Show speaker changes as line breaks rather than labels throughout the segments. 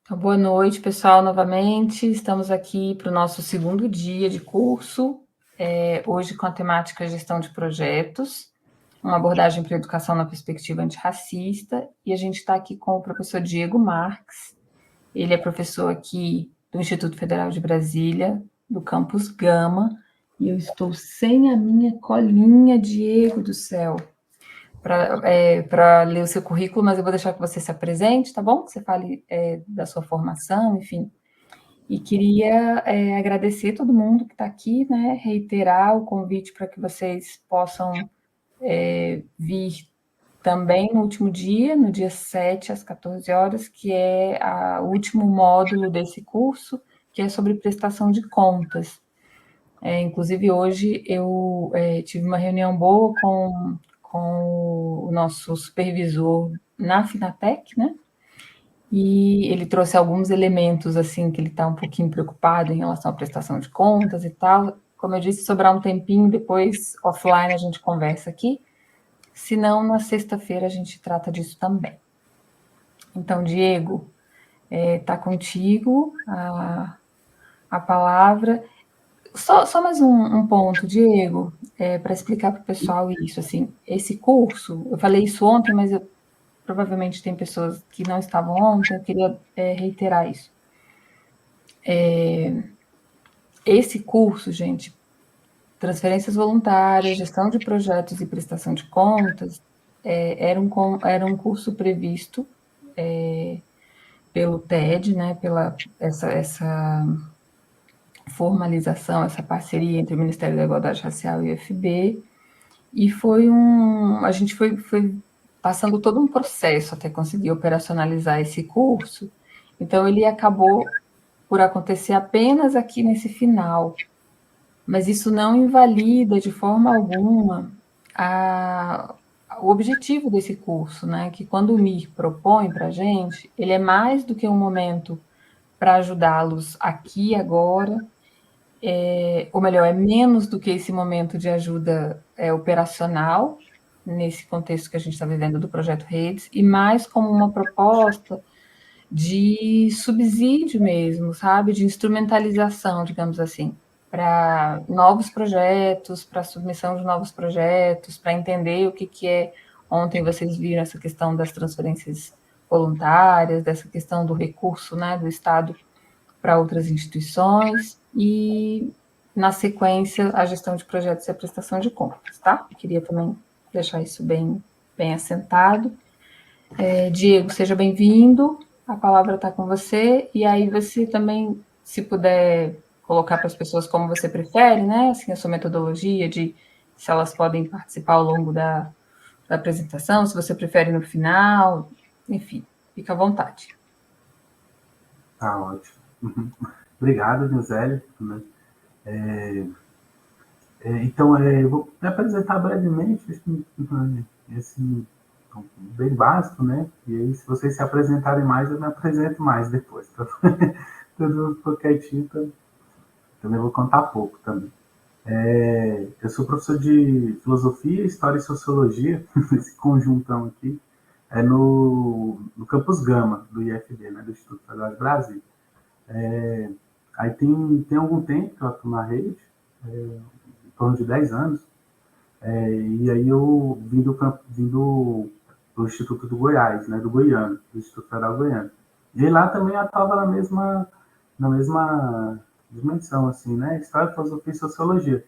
Então, boa noite, pessoal, novamente. Estamos aqui para o nosso segundo dia de curso, hoje com a temática Gestão de Projetos, uma abordagem para a educação na perspectiva antirracista, e a gente está aqui com o professor Diego Marques. Ele é professor aqui do Instituto Federal de Brasília, do campus Gama, e eu estou sem a minha colinha, Diego do céu, para ler o seu currículo, mas eu vou deixar que você se apresente, tá bom? Que você fale da sua formação, enfim. E queria agradecer todo mundo que está aqui, né? Reiterar o convite para que vocês possam vir também no último dia, no dia 7, às 14 horas, que é o último módulo desse curso, que é sobre prestação de contas. Inclusive, hoje eu tive uma reunião boa com o nosso supervisor na Finatec, né? E ele trouxe alguns elementos, assim, que ele está um pouquinho preocupado em relação à prestação de contas e tal. Como eu disse, sobrar um tempinho, depois, offline, a gente conversa aqui. Se não, na sexta-feira a gente trata disso também. Então, Diego, está contigo a palavra. Só mais um ponto, Diego, para explicar para o pessoal isso, assim, esse curso, eu falei isso ontem, mas provavelmente tem pessoas que não estavam ontem, eu queria reiterar isso. Esse curso, gente, transferências voluntárias, gestão de projetos e prestação de contas, era um curso previsto pelo TED, né, pela essa formalização, essa parceria entre o Ministério da Igualdade Racial e o IFB, e a gente foi passando todo um processo até conseguir operacionalizar esse curso, então ele acabou por acontecer apenas aqui nesse final, mas isso não invalida de forma alguma a, o objetivo desse curso, né? Que quando o MIR propõe para a gente, ele é mais do que um momento para ajudá-los aqui e agora, ou melhor, é menos do que esse momento de ajuda operacional, nesse contexto que a gente está vivendo do Projeto Redes, e mais como uma proposta de subsídio mesmo, sabe? De instrumentalização, digamos assim, para novos projetos, para submissão de novos projetos, para entender o que é. Ontem vocês viram essa questão das transferências voluntárias, dessa questão do recurso, né, do Estado para outras instituições e, na sequência, a gestão de projetos e a prestação de contas, tá? Eu queria também deixar isso bem assentado. Diego, seja bem-vindo. A palavra está com você. E aí você também, se puder colocar para as pessoas como você prefere, né? Assim, a sua metodologia de se elas podem participar ao longo da apresentação, se você prefere no final, enfim, fica à vontade.
Tá ótimo. Obrigado, Nilzélio. Então, eu vou me apresentar brevemente, esse bem básico, né? E aí, se vocês se apresentarem mais, eu me apresento mais depois. Tá? Todo mundo ficou quietinho, também vou contar pouco também. Eu sou professor de filosofia, história e sociologia, esse conjuntão aqui, no campus Gama, do IFB, né, do Instituto Federal de Brasília. Aí tem algum tempo que eu atuo na rede, em torno de 10 anos, e aí eu vim do Instituto do Goiás, né, do Goiano, do Instituto Federal Goiano. E lá também eu estava na mesma dimensão, assim, né, história, filosofia e sociologia.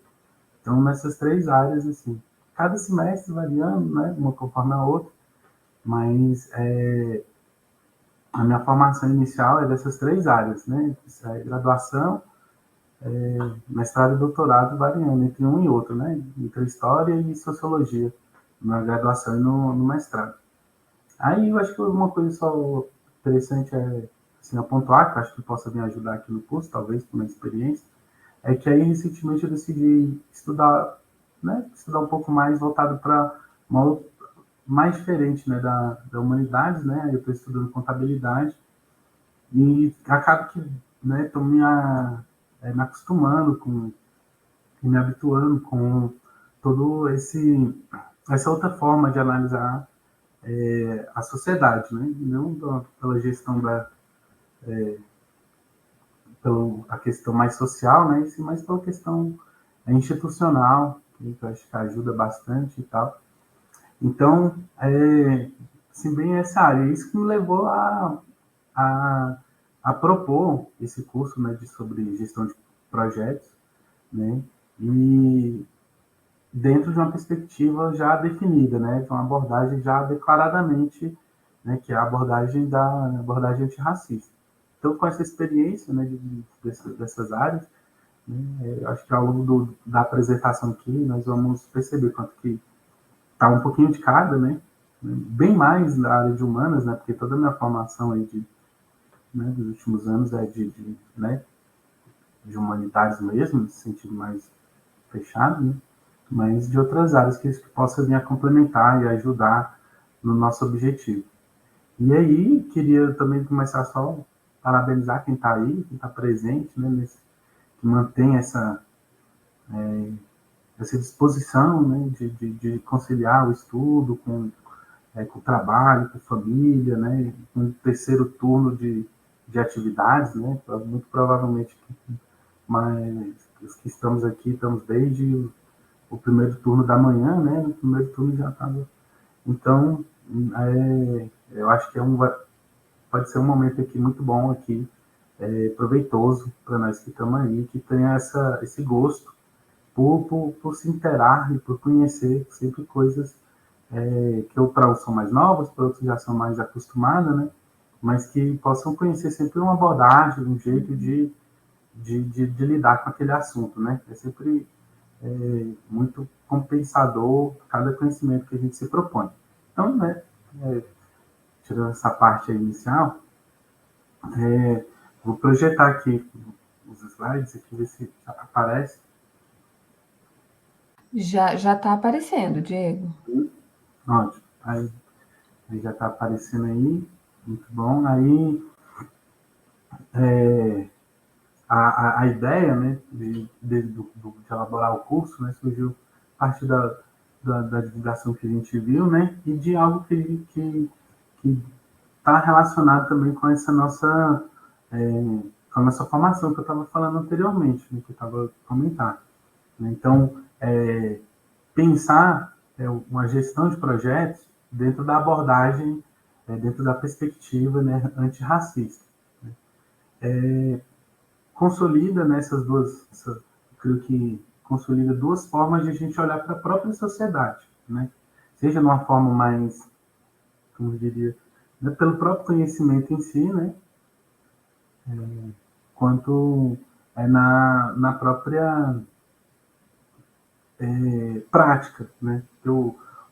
Então, nessas três áreas, assim, cada semestre variando, né, uma conforme a outra, mas a minha formação inicial é dessas três áreas, né, graduação, mestrado e doutorado variando entre um e outro, né, entre história e sociologia, na graduação e no mestrado. Aí eu acho que uma coisa só interessante assim, a pontuar, que eu acho que possa me ajudar aqui no curso, talvez por minha experiência, é que aí recentemente eu decidi estudar, né, estudar um pouco mais voltado para uma mais diferente, né, da humanidades, né, eu estou estudando contabilidade e acabo que, né, estou me acostumando e me habituando com todo essa outra forma de analisar a sociedade, né, não pela gestão pela questão mais social, né, e sim mais pela questão institucional, que eu acho que ajuda bastante e tal. Então, assim, bem essa área. Isso que me levou a, a propor esse curso, né, sobre gestão de projetos, né, e dentro de uma perspectiva já definida, né, de uma abordagem já declaradamente, né, que é a abordagem antirracista. Então, com essa experiência, né, dessas áreas, né, eu acho que ao longo da apresentação aqui nós vamos perceber quanto que está um pouquinho de cada, né, bem mais na área de humanas, né, porque toda a minha formação aí dos últimos anos é né, de humanidades mesmo, nesse sentido mais fechado, né, mas de outras áreas que possa vir a complementar e ajudar no nosso objetivo. E aí, queria também começar só parabenizar quem está aí, quem está presente, né, que mantém essa disposição, né, de conciliar o estudo com o trabalho, com a família, né, com o terceiro turno de atividades, né, muito provavelmente mas os que estamos aqui estamos desde o primeiro turno da manhã, né, no primeiro turno já estava. Então, eu acho que pode ser um momento aqui muito bom aqui, proveitoso para nós que estamos aí, que tenha esse gosto por se interar e por conhecer sempre coisas que para uns são mais novas, para outros já são mais acostumadas, né? Mas que possam conhecer sempre uma abordagem, um jeito de lidar com aquele assunto, né? É sempre muito compensador cada conhecimento que a gente se propõe. Então, né, tirando essa parte inicial, vou projetar aqui os slides, aqui ver se aparece.
Já está aparecendo, Diego.
Ótimo. Aí já está aparecendo aí. Muito bom. Aí a ideia, né, de elaborar o curso, né, surgiu a partir da divulgação que a gente viu, né, e de algo que está relacionado também com essa com a nossa formação que eu estava falando anteriormente, né, que eu estava comentando. Então, pensar uma gestão de projetos dentro da abordagem, dentro da perspectiva, né, antirracista. Consolida nessas creio que consolida duas formas de a gente olhar para a própria sociedade, né? Seja de uma forma mais, como eu diria, né, pelo próprio conhecimento em si, né? Quanto na própria prática, né?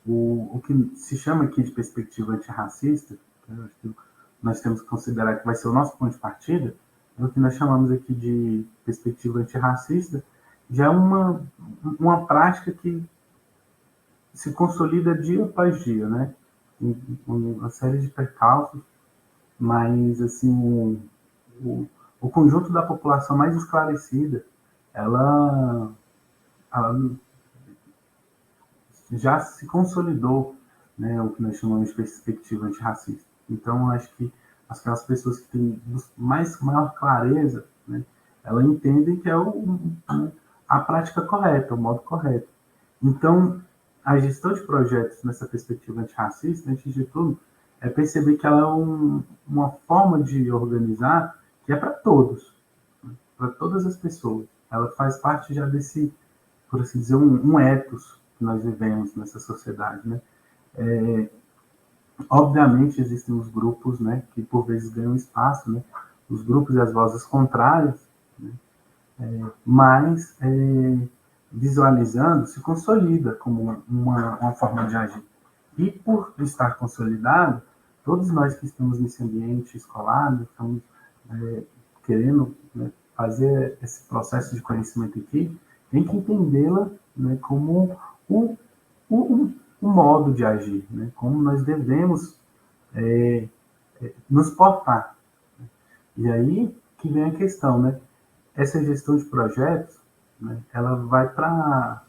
O que se chama aqui de perspectiva antirracista, né, acho que nós temos que considerar que vai ser o nosso ponto de partida, é o que nós chamamos aqui de perspectiva antirracista, já é uma prática que se consolida dia após dia, né? Uma série de percalços, mas assim o conjunto da população mais esclarecida, ela já se consolidou, né, o que nós chamamos de perspectiva antirracista. Então, acho que aquelas pessoas que têm maior clareza, né, elas entendem que é a prática correta, o modo correto. Então, a gestão de projetos nessa perspectiva antirracista, antes de tudo, é perceber que ela é uma forma de organizar que é para todos, né, para todas as pessoas. Ela faz parte já desse, por assim dizer, um ethos que nós vivemos nessa sociedade, né? Obviamente existem os grupos, né, que por vezes ganham espaço, né, os grupos e as vozes contrárias, né, mas visualizando se consolida como uma forma de agir. E por estar consolidado, todos nós que estamos nesse ambiente escolar, estamos querendo, né, fazer esse processo de conhecimento aqui, tem que entendê-la, né, como o modo de agir, né, como nós devemos nos portar. E aí que vem a questão, né? Essa gestão de projetos, né, ela vai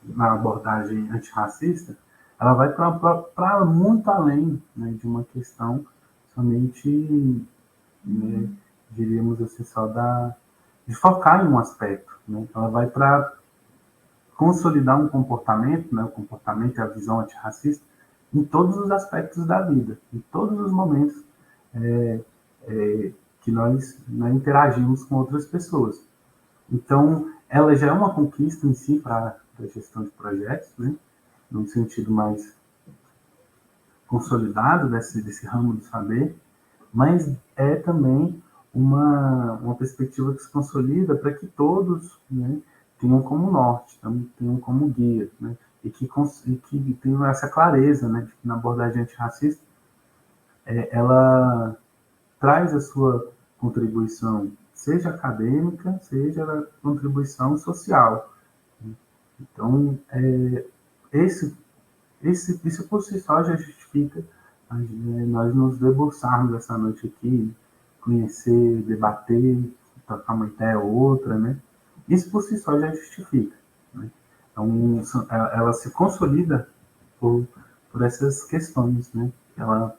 na abordagem antirracista, ela vai para muito além, né, de uma questão somente, né, diríamos assim, só de focar em um aspecto, né? Ela vai para consolidar um comportamento, né? O comportamento e a visão antirracista em todos os aspectos da vida, em todos os momentos é, que nós, né, interagimos com outras pessoas. Então, ela já é uma conquista em si para a gestão de projetos, né? Num sentido mais consolidado desse ramo do saber, mas é também uma perspectiva que se consolida para que todos, né, tenham como norte, tenham como guia, né, e que tenham essa clareza, né, de que na abordagem antirracista ela traz a sua contribuição, seja acadêmica, seja a contribuição social. Então, esse, isso por si só já justifica nós nos debruçarmos essa noite aqui, conhecer, debater, trocar uma ideia ou outra, né? Isso por si só já justifica, né? Então, ela se consolida por essas questões, né? Ela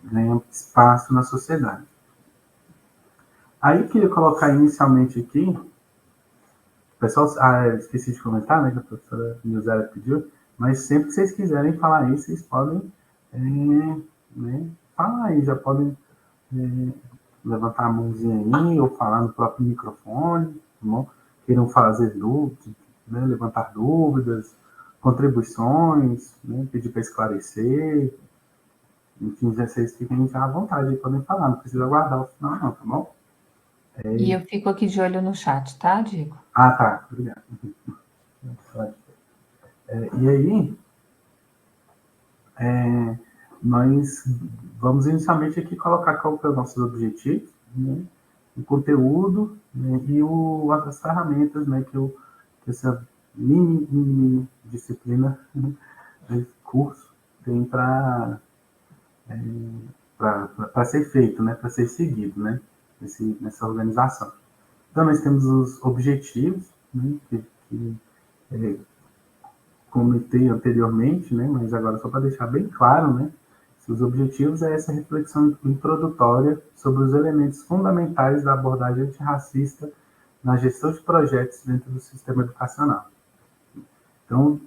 ganha espaço na sociedade. Aí eu queria colocar inicialmente aqui, o pessoal, esqueci de comentar, né, que a professora Nilzara pediu, mas sempre que vocês quiserem falar aí, vocês podem né, falar aí, já podem levantar a mãozinha aí, ou falar no próprio microfone, tá bom? Queiram fazer dúvidas, né, levantar dúvidas, contribuições, né, pedir para esclarecer, enfim, vocês fiquem à vontade, podem falar, não precisa aguardar o final não, tá bom?
E eu fico aqui de olho no chat, tá, Diego?
Ah, tá, obrigado. E aí, nós vamos inicialmente aqui colocar qual que é o nosso objetivo, né? O conteúdo, né? E as ferramentas, né? Que essa mini disciplina, né? De curso tem para ser feito, né? Para ser seguido, né? Nessa organização. Então, nós temos os objetivos, né? Que comentei anteriormente, né? Mas agora só para deixar bem claro, né? Os objetivos é essa reflexão introdutória sobre os elementos fundamentais da abordagem antirracista na gestão de projetos dentro do sistema educacional. Então,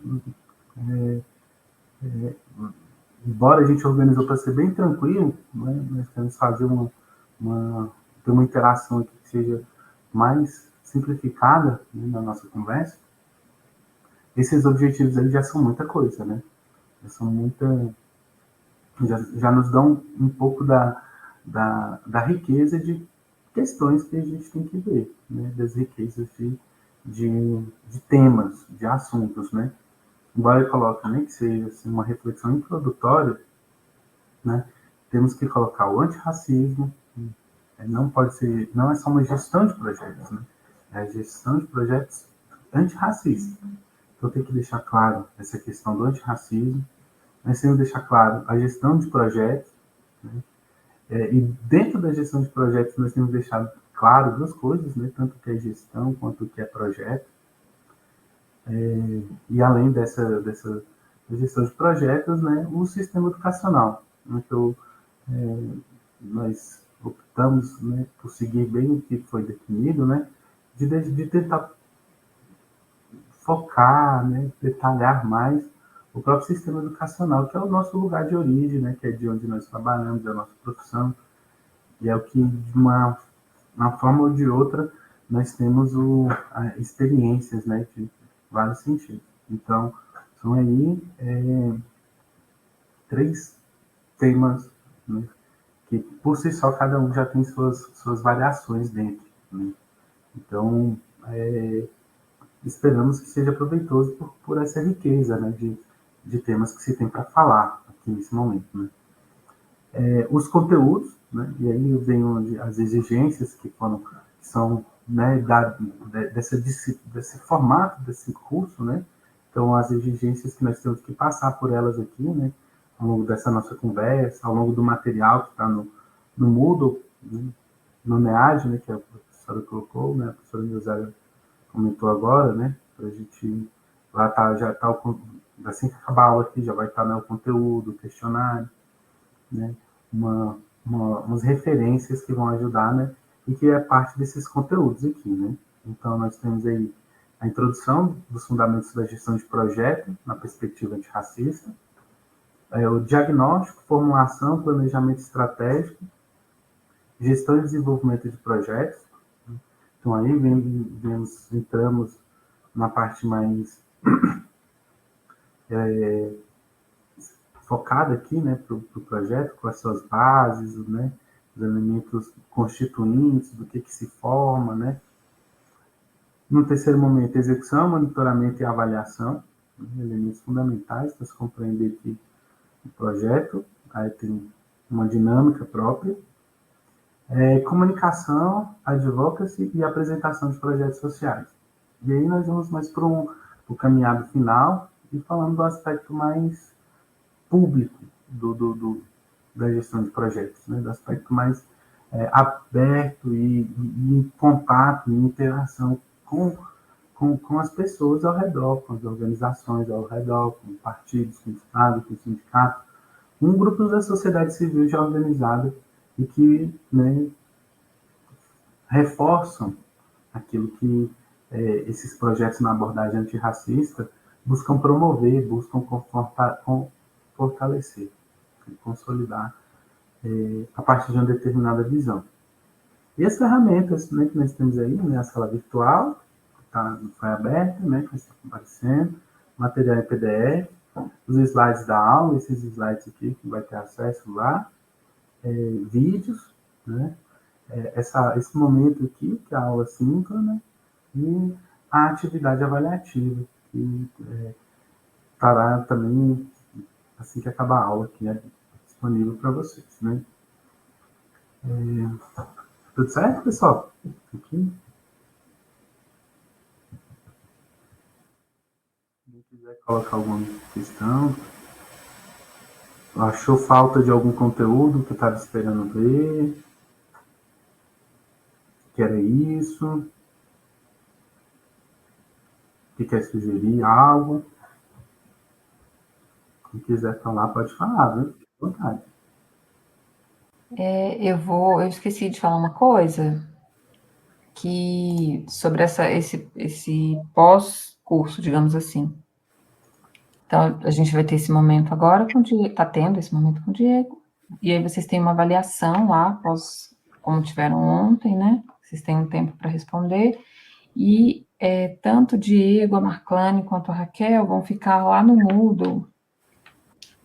embora a gente organizou para ser bem tranquilo, né, nós temos que fazer ter uma interação aqui que seja mais simplificada, né, na nossa conversa. Esses objetivos aí já são muita coisa, né? Já nos dão um pouco da riqueza de questões que a gente tem que ver, né? Das riquezas de temas, de assuntos, né? Embora eu coloque, né, que seja assim, uma reflexão introdutória, né? Temos que colocar o antirracismo, não é só uma gestão de projetos, né? É a gestão de projetos antirracistas. Então tem que deixar claro essa questão do antirracismo, nós temos que deixar claro a gestão de projetos, né? E dentro da gestão de projetos nós temos que deixar claro duas coisas, né? Tanto o que é gestão quanto o que é projeto. E além dessa gestão de projetos, né, o sistema educacional. Então, nós optamos, né, por seguir bem o que foi definido, né, de tentar focar, né, detalhar mais o próprio sistema educacional, que é o nosso lugar de origem, né, que é de onde nós trabalhamos, é a nossa profissão, e é o que, de uma forma ou de outra, nós temos experiências, né, de vários sentidos. Então, são aí 3 temas, né, que por si só cada um já tem suas variações dentro, né? Então, esperamos que seja proveitoso por essa riqueza, né, de temas que se tem para falar aqui nesse momento, né? Os conteúdos, né, e aí vem as exigências que são, né, desse formato desse curso, né? Então, as exigências que nós temos que passar por elas aqui, né, ao longo dessa nossa conversa, ao longo do material que está no Moodle, né, no NEAD, né, que a professora colocou, né, a professora Nilzara comentou agora, né, para a gente, lá já está, assim que acabar a aula aqui, já vai estar, né, o conteúdo, o questionário, né, umas referências que vão ajudar, né, e que é parte desses conteúdos aqui, né? Então, nós temos aí a introdução dos fundamentos da gestão de projeto na perspectiva antirracista, o diagnóstico, formulação, planejamento estratégico, gestão e desenvolvimento de projetos. Então, aí entramos na parte mais focada aqui, né, para o projeto, com as suas bases, né, os elementos constituintes, do que se forma, né. No terceiro momento, execução, monitoramento e avaliação, né, elementos fundamentais para se compreender aqui o projeto. Aí tem uma dinâmica própria. Comunicação, advocacy e apresentação de projetos sociais. E aí nós vamos mais para o caminhado final e falando do aspecto mais público da gestão de projetos, né? Do aspecto mais aberto e em contato, em interação com as pessoas ao redor, com as organizações ao redor, com partidos, com o Estado, com o sindicato, com grupos da sociedade civil já organizada e que, né, reforçam aquilo que esses projetos na abordagem antirracista buscam promover, buscam fortalecer, consolidar a partir de uma determinada visão. E as ferramentas, né, que nós temos aí, né, a sala virtual, foi aberta, né, que está aparecendo, material em PDF, os slides da aula, esses slides aqui que vai ter acesso lá, vídeos, né, esse momento aqui, que é a aula síncrona, e a atividade avaliativa, que estará também, assim que acabar a aula, aqui disponível para vocês, né? Tudo certo, pessoal? Aqui. Quem quiser colocar alguma questão, achou falta de algum conteúdo que estava esperando ver, que era isso, que quer sugerir algo, quem quiser falar, pode falar, viu? Fique à vontade.
Eu esqueci de falar uma coisa, que sobre esse pós-curso, digamos assim. Então, a gente vai ter esse momento agora com o Diego, está tendo esse momento com o Diego, e aí vocês têm uma avaliação lá, como tiveram ontem, né? Vocês têm um tempo para responder, e tanto o Diego, a Marclane, quanto a Raquel vão ficar lá no Moodle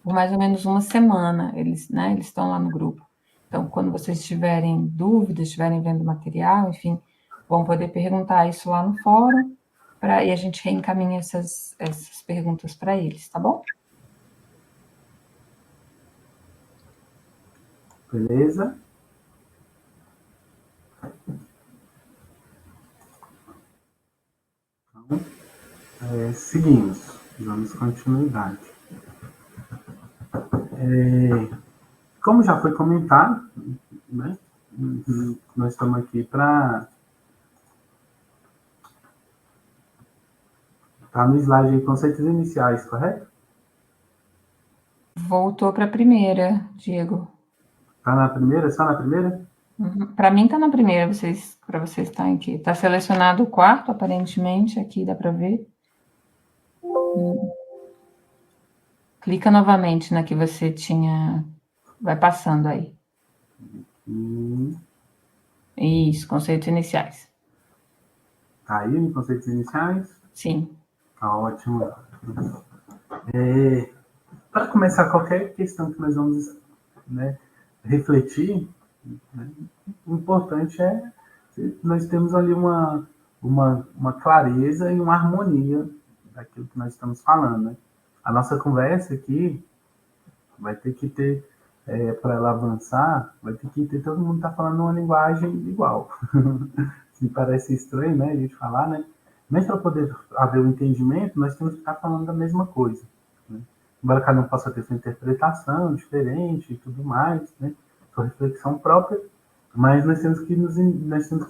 por mais ou menos uma semana, eles estão lá no grupo. Então, quando vocês tiverem dúvidas, estiverem vendo material, enfim, vão poder perguntar isso lá no fórum, e a gente reencaminha essas perguntas para eles, tá bom?
Beleza? Então, seguimos, damos continuidade. Como já foi comentado, né, nós estamos aqui para... Está no slide aí, conceitos iniciais, correto?
Voltou para a primeira, Diego.
Está na primeira? Só na primeira?
Uhum. Para mim está na primeira, para vocês estarem aqui. Está selecionado o quarto, aparentemente, aqui dá para ver. Clica novamente na que você tinha. Vai passando aí. Isso, conceitos iniciais.
Tá aí, em conceitos iniciais?
Sim.
Tá ótimo. Para começar qualquer questão que nós vamos, né, refletir, né, o importante é que nós temos ali uma clareza e uma harmonia daquilo que nós estamos falando, né? A nossa conversa aqui vai ter que ter, para ela avançar, vai ter que ter todo mundo tá falando uma linguagem igual. Se parece estranho, né, a gente falar, né? Mas para poder haver o entendimento, nós temos que estar falando da mesma coisa, né? Embora cada um possa ter sua interpretação diferente e tudo mais, né? Sua reflexão própria, mas nós temos que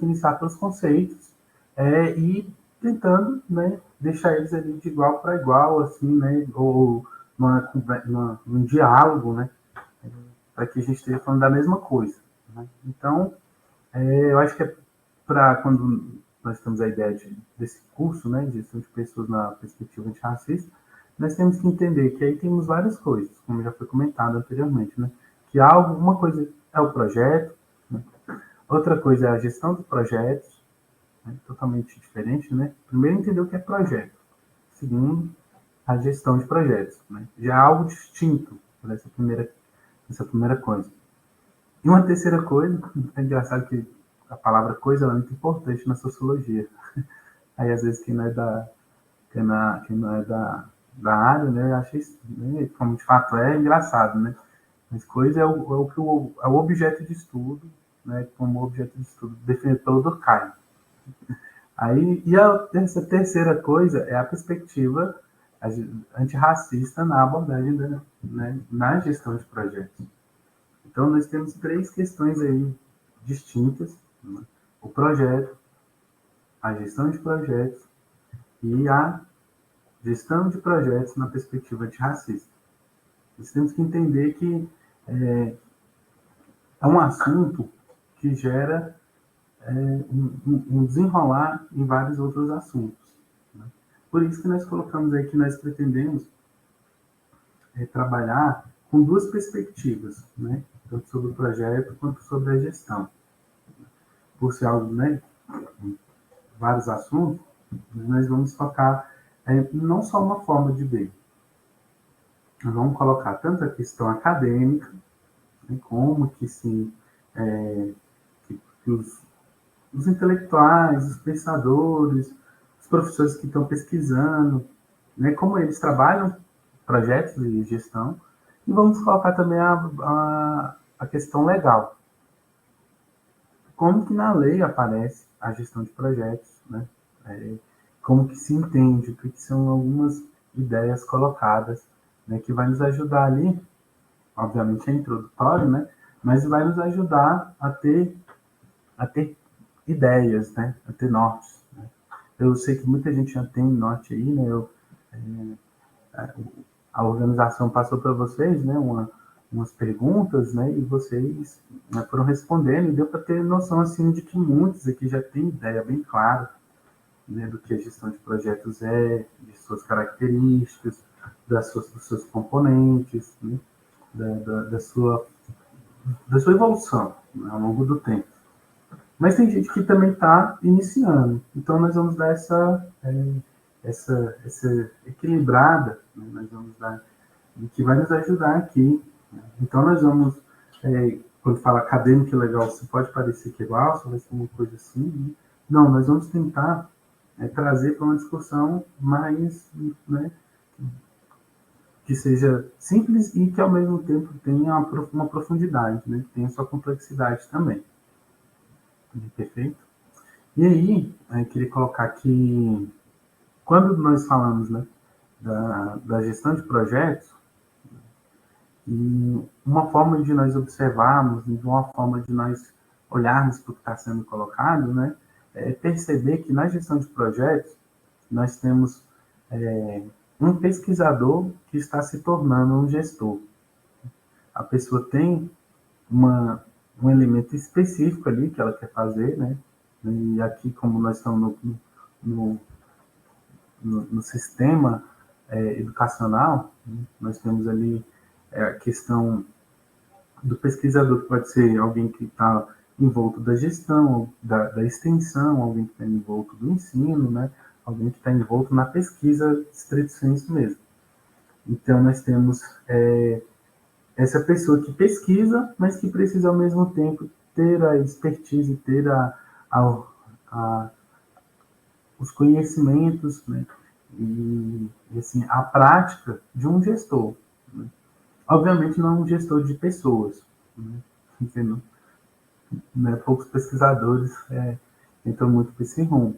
iniciar pelos conceitos e tentando, né, deixar eles ali de igual para igual, assim, né, ou num diálogo, né, para que a gente esteja falando da mesma coisa, né? Então, Eu acho que para quando nós temos a ideia desse curso, né, de gestão de pessoas na perspectiva antirracista, nós temos que entender que aí temos várias coisas, como já foi comentado anteriormente, né, que uma coisa é o projeto, né, outra coisa é a gestão de projetos, né, totalmente diferente, né. Primeiro entender o que é projeto, segundo a gestão de projetos, né, já é algo distinto dessa primeira coisa. E uma terceira coisa, é engraçado que a palavra coisa é muito importante na sociologia. Aí, às vezes, quem não é da área, né, acha isso, né, como de fato é engraçado, né? Mas coisa é o objeto de estudo, né, como objeto de estudo definido pelo Durkheim. Aí, essa terceira coisa é a perspectiva antirracista na abordagem, né, na gestão de projetos. Então, nós temos três questões aí distintas, né? O projeto, a gestão de projetos e a gestão de projetos na perspectiva antirracista. Nós temos que entender que é um assunto que gera um desenrolar em vários outros assuntos, né? Por isso que nós colocamos aí que nós pretendemos trabalhar com duas perspectivas, né? Tanto sobre o projeto quanto sobre a gestão. Por ser algo, né, vários assuntos, nós vamos focar não só uma forma de ver. Nós vamos colocar tanto a questão acadêmica, né, como que, que os intelectuais, os pensadores, os professores que estão pesquisando, né, como eles trabalham projetos de gestão, e vamos colocar também a questão legal. Como que na lei aparece a gestão de projetos, né? Como que se entende, o que são algumas ideias colocadas, né, que vai nos ajudar ali, obviamente é introdutório, né, mas vai nos ajudar a ter ideias, né, a ter nortes, né. Eu sei que muita gente já tem norte aí, né, a organização passou para vocês, né, umas perguntas, né, e vocês, né, foram respondendo, e deu para ter noção, assim, de que muitos aqui já têm ideia bem clara, né, do que a gestão de projetos é, de suas características, dos seus componentes, né, da sua evolução, né, ao longo do tempo. Mas tem gente que também está iniciando, então nós vamos dar essa equilibrada, né, nós vamos dar, que vai nos ajudar aqui. Né? Então nós vamos, quando fala acadêmico e legal, você pode parecer que é igual, só vai ser uma coisa assim, né? Não, nós vamos tentar trazer para uma discussão mais, né, que seja simples e que ao mesmo tempo tenha uma profundidade, né, que tenha sua complexidade também. Perfeito? E aí, eu queria colocar que quando nós falamos, né, da gestão de projetos, e uma forma de nós observarmos, uma forma de nós olharmos para o que está sendo colocado, né, é perceber que na gestão de projetos nós temos um pesquisador que está se tornando um gestor. A pessoa tem um elemento específico ali que ela quer fazer, né? E aqui, como nós estamos no sistema educacional, né? Nós temos ali a questão do pesquisador, que pode ser alguém que está envolto da gestão, da extensão, alguém que está envolto do ensino, né? Alguém que está envolto na pesquisa estrito sensu mesmo. Então, nós temos essa pessoa que pesquisa, mas que precisa, ao mesmo tempo, ter a expertise, ter os conhecimentos, né? E, assim, a prática de um gestor. Né? Obviamente, não é um gestor de pessoas, né? Entendeu? Né? Poucos pesquisadores entram muito para esse rumo,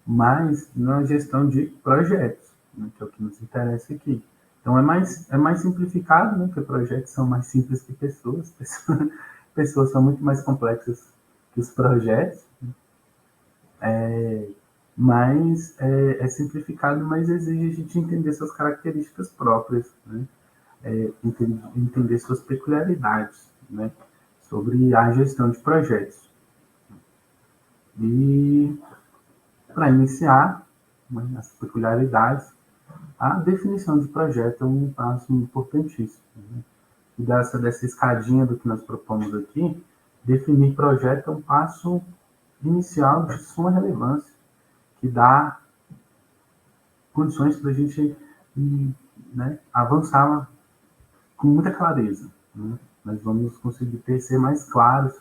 mas na gestão de projetos, né? Que é o que nos interessa aqui. Então é mais simplificado, né? Porque projetos são mais simples que pessoas. Pessoas são muito mais complexas que os projetos. Mas é simplificado, mas exige a gente entender suas características próprias, né? Entender suas peculiaridades, né? Sobre a gestão de projetos. E, para iniciar, né, as peculiaridades, a definição de projeto é um passo importantíssimo. Né? E dessa escadinha do que nós propomos aqui, definir projeto é um passo inicial de suma relevância, que dá condições para a gente, né, avançar com muita clareza. Né? Nós vamos conseguir ser mais claros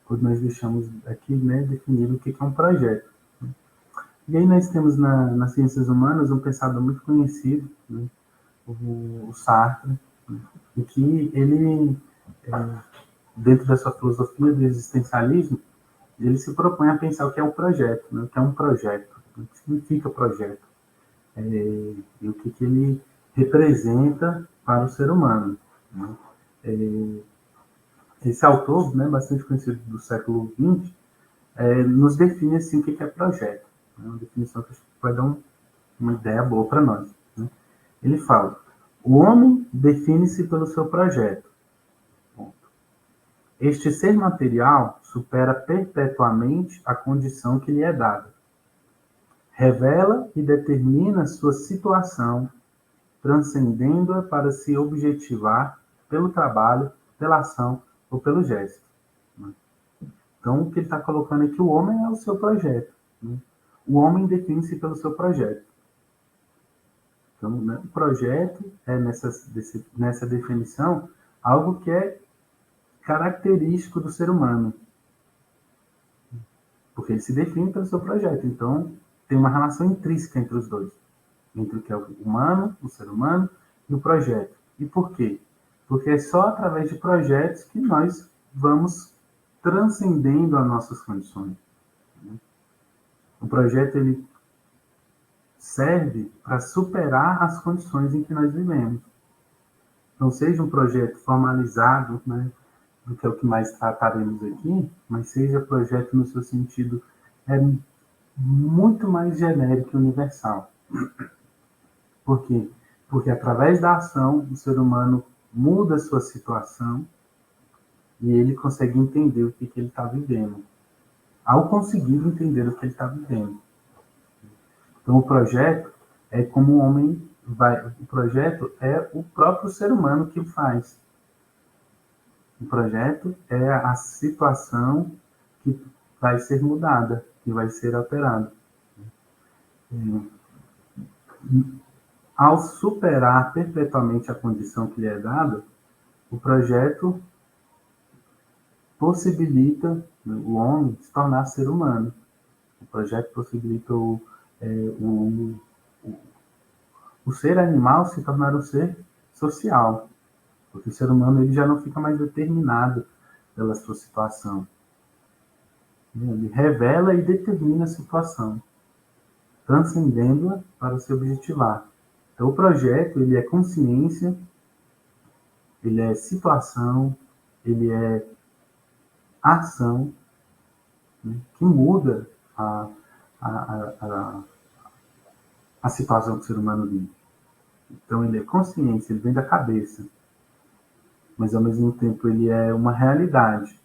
quando nós deixamos aqui, né, definido o que é um projeto. E aí nós temos nas ciências humanas um pensador muito conhecido, né, o Sartre, né, em que ele, dentro da sua filosofia do existencialismo, ele se propõe a pensar o que é um projeto, né, o que é um projeto, o que significa projeto, e o que ele representa para o ser humano. Né? Esse autor, né, bastante conhecido do século XX, nos define assim o que é projeto. É uma definição que vai dar uma ideia boa para nós. Né? Ele fala: o homem define-se pelo seu projeto. Ponto. Este ser material supera perpetuamente a condição que lhe é dada. Revela e determina sua situação, transcendendo-a para se objetivar pelo trabalho, pela ação ou pelo gesto. Então, o que ele está colocando é que o homem é o seu projeto. Né? O homem define-se pelo seu projeto. Então, né, o projeto é, nessa definição, algo que é característico do ser humano. Porque ele se define pelo seu projeto. Então, tem uma relação intrínseca entre os dois. Entre o que é o humano, o ser humano, e o projeto. E por quê? Porque é só através de projetos que nós vamos transcendendo as nossas condições. O projeto ele serve para superar as condições em que nós vivemos. Não seja um projeto formalizado, né, do que é o que mais trataremos aqui, mas seja projeto no seu sentido muito mais genérico e universal. Por quê? Porque através da ação, o ser humano muda a sua situação e ele consegue entender o que ele está vivendo. Ao conseguir entender o que ele está vivendo. Então, o projeto é como o homem vai. O projeto é o próprio ser humano que faz. O projeto é a situação que vai ser mudada, que vai ser alterada. Ao superar perpetuamente a condição que lhe é dada, o projeto possibilita o homem se tornar ser humano. O projeto possibilita o ser animal se tornar um ser social. Porque o ser humano ele já não fica mais determinado pela sua situação. Ele revela e determina a situação, transcendendo-a para se objetivar. Então, o projeto ele é consciência, ele é situação, ele é ação, né, que muda a situação que o ser humano vive. Então, ele é consciência, ele vem da cabeça, mas ao mesmo tempo ele é uma realidade.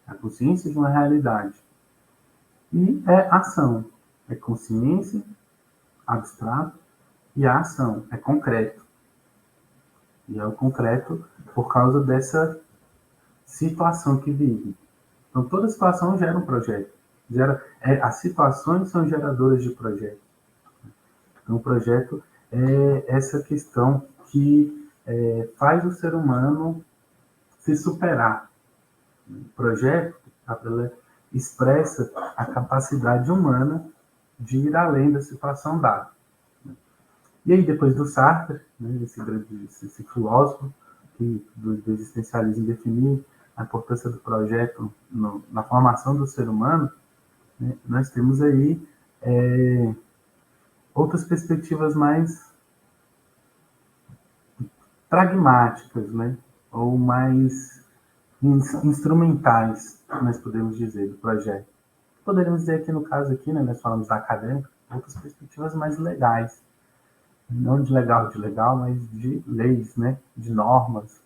A consciência de uma realidade. E é ação. É consciência, abstrato, e a ação. É concreto. E é o concreto por causa dessa situação que vive. Então, toda situação gera um projeto. As situações são geradoras de projeto. Então, o projeto é essa questão que faz o ser humano se superar. O projeto expressa a capacidade humana de ir além da situação dada. E aí, depois do Sartre, né, esse filósofo do existencialismo definiu a importância do projeto na formação do ser humano, né, nós temos aí outras perspectivas mais pragmáticas, né, ou mais instrumentais, nós podemos dizer, do projeto. Poderíamos dizer que no caso aqui, né, nós falamos da acadêmica, outras perspectivas mais legais. Não de legal, mas de leis, né, de normas,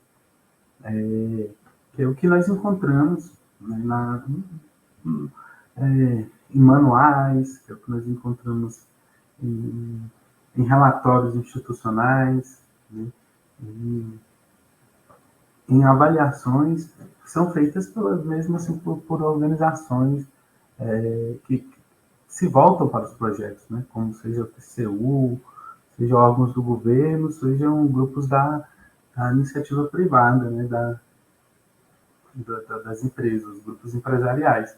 que é o que nós encontramos, né, em manuais, que é o que nós encontramos em relatórios institucionais, né, em, em avaliações que são feitas pelas mesmas assim, por organizações que se voltam para os projetos, né, como seja o TCU, seja órgãos do governo, sejam grupos da iniciativa privada, né, das empresas, grupos empresariais,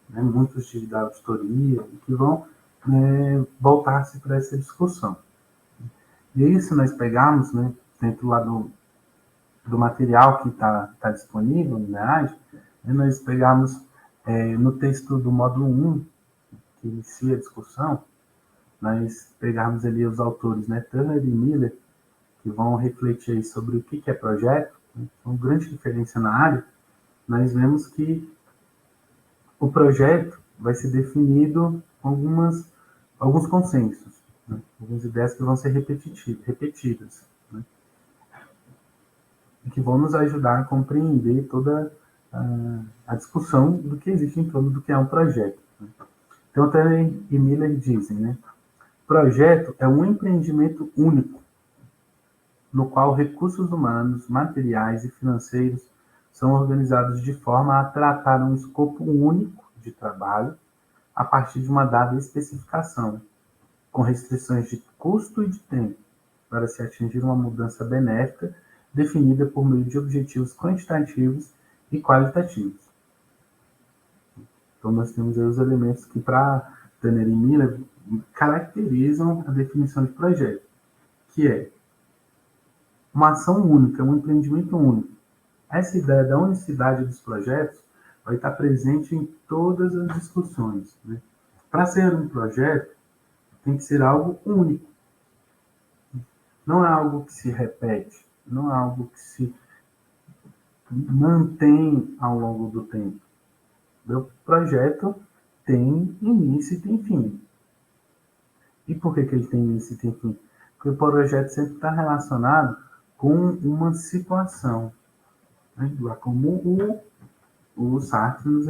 né, muitos da auditoria, que vão voltar-se para essa discussão. E isso nós pegamos, né, dentro lá do material que está disponível no NEAD, nós pegamos no texto do módulo 1, que inicia a discussão, nós pegamos ali os autores, né, Turner e Miller, que vão refletir aí sobre o que é projeto, né, são grande referência na área. Nós vemos que o projeto vai ser definido alguns consensos, né, algumas ideias que vão ser repetidas, né, e que vão nos ajudar a compreender toda a discussão do que existe em torno do que é um projeto. Né. Então, Turner e Miller dizem, né, projeto é um empreendimento único, no qual recursos humanos, materiais e financeiros são organizados de forma a tratar um escopo único de trabalho a partir de uma dada especificação, com restrições de custo e de tempo, para se atingir uma mudança benéfica definida por meio de objetivos quantitativos e qualitativos. Então, nós temos aí os elementos que, para Tanner e Miller, caracterizam a definição de projeto, que é uma ação única, um empreendimento único. Essa ideia da unicidade dos projetos vai estar presente em todas as discussões. Né? Para ser um projeto, tem que ser algo único. Não é algo que se repete, não é algo que se mantém ao longo do tempo. O projeto tem início e tem fim. E por que ele tem início e tem fim? Porque o projeto sempre está relacionado com uma situação. Né? Como o Sartre nos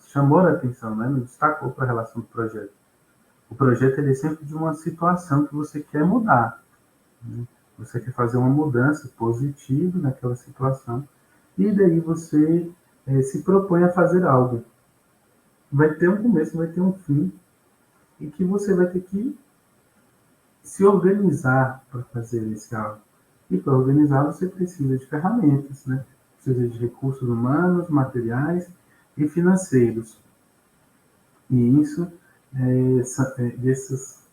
chamou a atenção, né? Nos destacou para a relação do projeto. O projeto ele é sempre de uma situação que você quer mudar. Né? Você quer fazer uma mudança positiva naquela situação e daí você se propõe a fazer algo. Vai ter um começo, vai ter um fim e que você vai ter que se organizar para fazer esse algo. E para organizar você precisa de ferramentas, né? Precisa de recursos humanos, materiais e financeiros. E isso, essas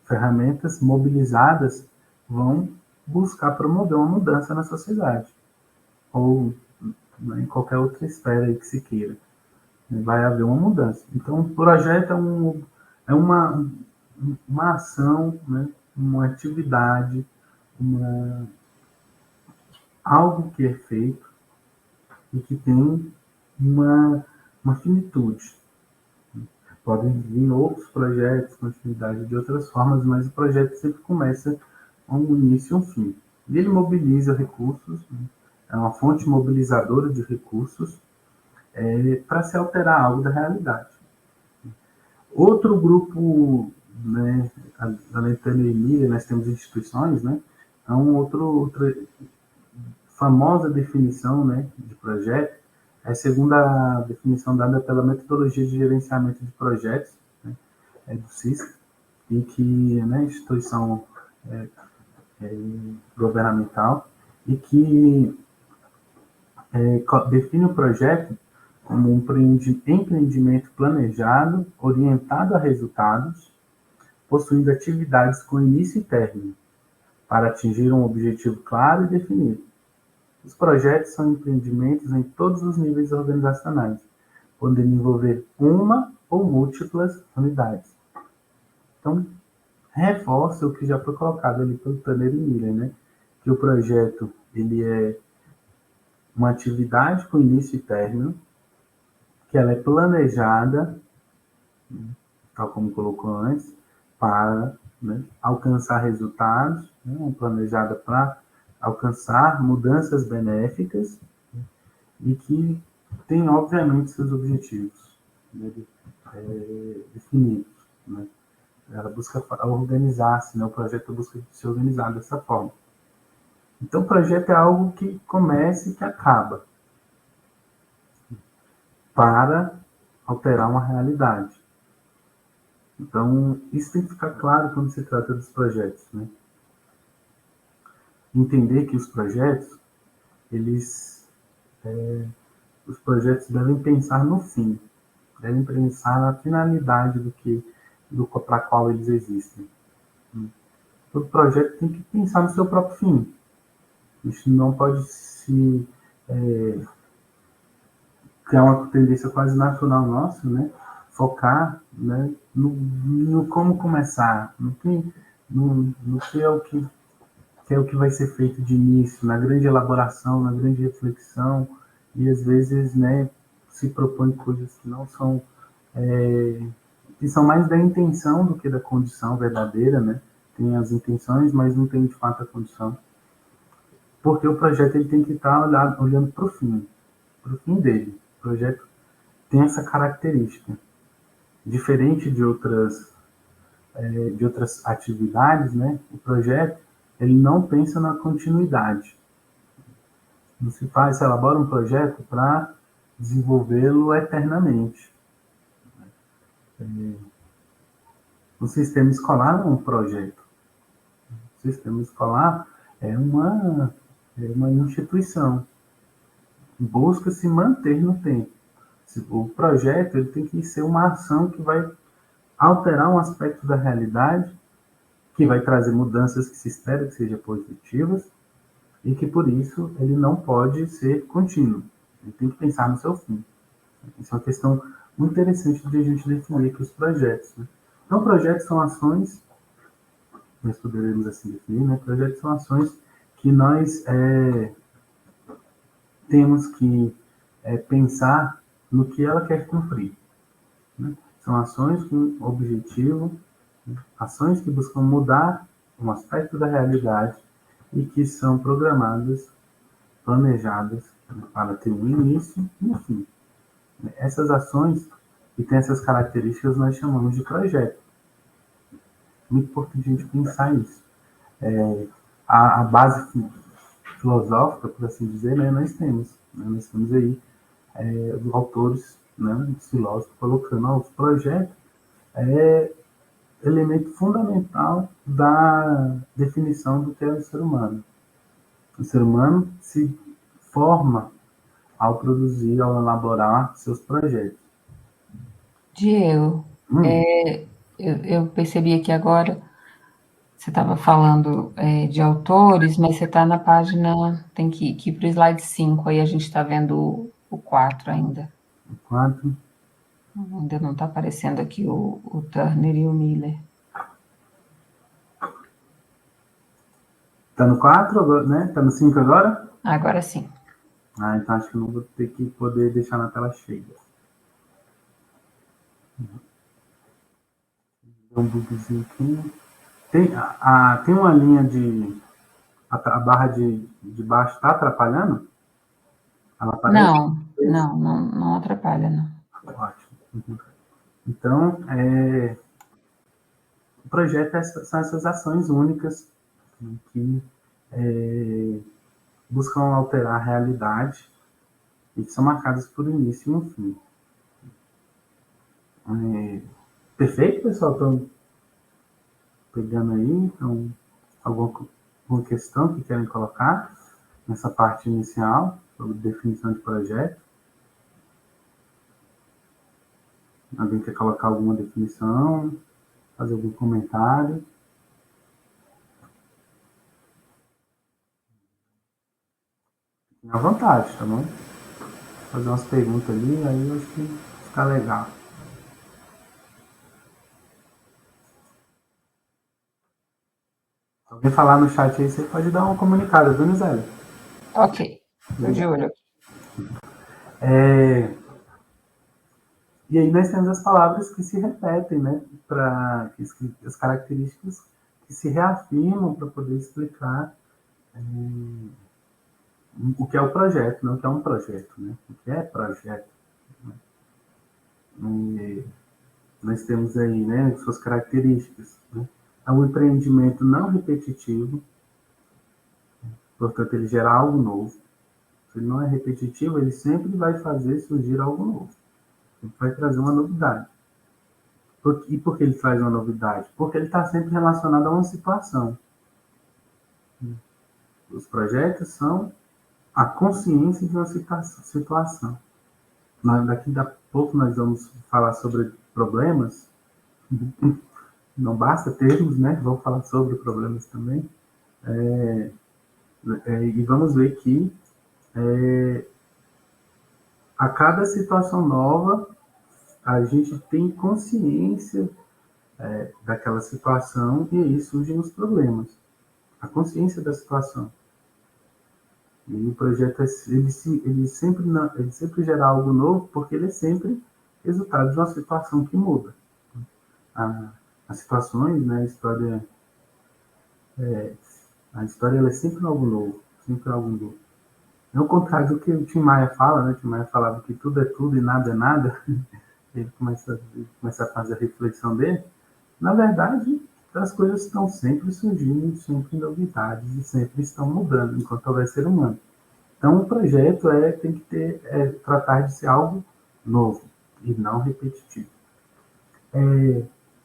ferramentas mobilizadas vão buscar promover uma mudança na sociedade. Ou em qualquer outra esfera aí que se queira. Vai haver uma mudança. Então, o projeto é uma ação, né? Uma atividade, algo que é feito e que tem uma finitude. Podem vir outros projetos, continuidade de outras formas, mas o projeto sempre começa com um início e um fim. E ele mobiliza recursos, né? É uma fonte mobilizadora de recursos para se alterar algo da realidade. Outro grupo, né, além de Tanner e Miller, nós temos instituições, né? É outra famosa definição, né, de projeto, é a segunda definição dada pela metodologia de gerenciamento de projetos, né, do CISC, em que, né, instituição governamental, e que define o projeto como um empreendimento planejado, orientado a resultados, possuindo atividades com início e término, para atingir um objetivo claro e definido. Os projetos são empreendimentos em todos os níveis organizacionais, podendo envolver uma ou múltiplas unidades. Então, reforça o que já foi colocado ali pelo Tanner e Miller, né? Que o projeto ele é uma atividade com início e término, que ela é planejada, tal como colocou antes, para, né, alcançar resultados, né, planejada para alcançar mudanças benéficas, e que tem, obviamente, seus objetivos, né, definidos, né? Ela busca organizar-se, né? O projeto busca se organizar dessa forma. Então, o projeto é algo que começa e que acaba para alterar uma realidade. Então, isso tem que ficar claro quando se trata dos projetos, né? Entender que os projetos, eles, os projetos devem pensar no fim, devem pensar na finalidade para qual eles existem. Todo projeto tem que pensar no seu próprio fim. Isso não pode se criar uma tendência quase natural nossa, né? Focar, né? No como começar, no que é o que vai ser feito de início, na grande elaboração, na grande reflexão, e às vezes, né, se propõe coisas que não são, que são mais da intenção do que da condição verdadeira, né? Tem as intenções, mas não tem de fato a condição. Porque o projeto ele tem que estar olhando para o fim dele. O projeto tem essa característica. Diferente de outras atividades, né? O projeto ele não pensa na continuidade. Não se elabora um projeto para desenvolvê-lo eternamente. O sistema escolar não é um projeto. O sistema escolar é uma instituição. Busca se manter no tempo. O projeto ele tem que ser uma ação que vai alterar um aspecto da realidade, que vai trazer mudanças que se espera que sejam positivas, e que por isso ele não pode ser contínuo. Ele tem que pensar no seu fim. Isso é uma questão muito interessante de a gente definir aqui os projetos, né? Então, projetos são ações, nós poderemos assim definir, né? Projetos são ações que nós temos que pensar no que ela quer cumprir, né? São ações com objetivo, né? Ações que buscam mudar um aspecto da realidade e que são programadas, planejadas, né, para ter um início e um fim. Essas ações que têm essas características nós chamamos de projeto. Muito importante a gente pensar isso. A base filosófica, por assim dizer, né, nós temos. Né, nós temos aí os autores, né, os filósofos, colocando os projetos elemento fundamental da definição do que é o ser humano. O ser humano se forma ao produzir, ao elaborar seus projetos.
Diego,
Hum,
eu percebi aqui agora, você estava falando de autores, mas você está na página, tem que ir para o slide 5, aí a gente está vendo o 4 ainda.
quatro.
Ainda não está aparecendo aqui o Turner e o Miller.
Tá no 4 agora, né? Tá no 5 agora?
Agora sim.
Ah, então acho que eu não vou ter que poder deixar na tela cheia. Dá um bugzinho aqui. Tem uma linha de. A barra de baixo está atrapalhando? Ela aparece?
Não atrapalha, não.
Ótimo. Uhum. Então, o projeto são essas ações únicas, né, que buscam alterar a realidade e que são marcadas por início e um fim. Perfeito, pessoal? Estão pegando aí? Então, alguma questão que querem colocar nessa parte inicial sobre definição de projeto? Alguém quer colocar alguma definição? Fazer algum comentário? Fiquem à vontade, tá bom? Fazer umas perguntas ali, aí eu acho que fica legal. Se alguém falar no chat aí, você pode dar uma comunicada, viu, Nizeli?
Ok, estou de olho aqui.
E aí nós temos as palavras que se repetem, né? As características que se reafirmam para poder explicar o que é o projeto, não o que é um projeto, né? O que é projeto. Né? E nós temos aí, né, suas características. Né? É um empreendimento não repetitivo, portanto, ele gera algo novo. Se ele não é repetitivo, ele sempre vai fazer surgir algo novo. Ele vai trazer uma novidade. E por que ele traz uma novidade? Porque ele está sempre relacionado a uma situação. Os projetos são a consciência de uma situação. Daqui a pouco nós vamos falar sobre problemas. Não basta termos, né? Vamos falar sobre problemas também. E vamos ver que a cada situação nova, a gente tem consciência daquela situação e aí surgem os problemas. A consciência da situação. E o projeto, ele sempre gera algo novo, porque ele é sempre resultado de uma situação que muda. As situações, né, a história ela é sempre algo novo, sempre algo novo. É o contrário do que o Tim Maia fala, né? O Tim Maia falava que tudo é tudo e nada é nada. Ele começa a fazer a reflexão dele. Na verdade, as coisas estão sempre surgindo, sempre novidades e sempre estão mudando enquanto houver ser humano. Então, o projeto tem que tratar de ser algo novo e não repetitivo.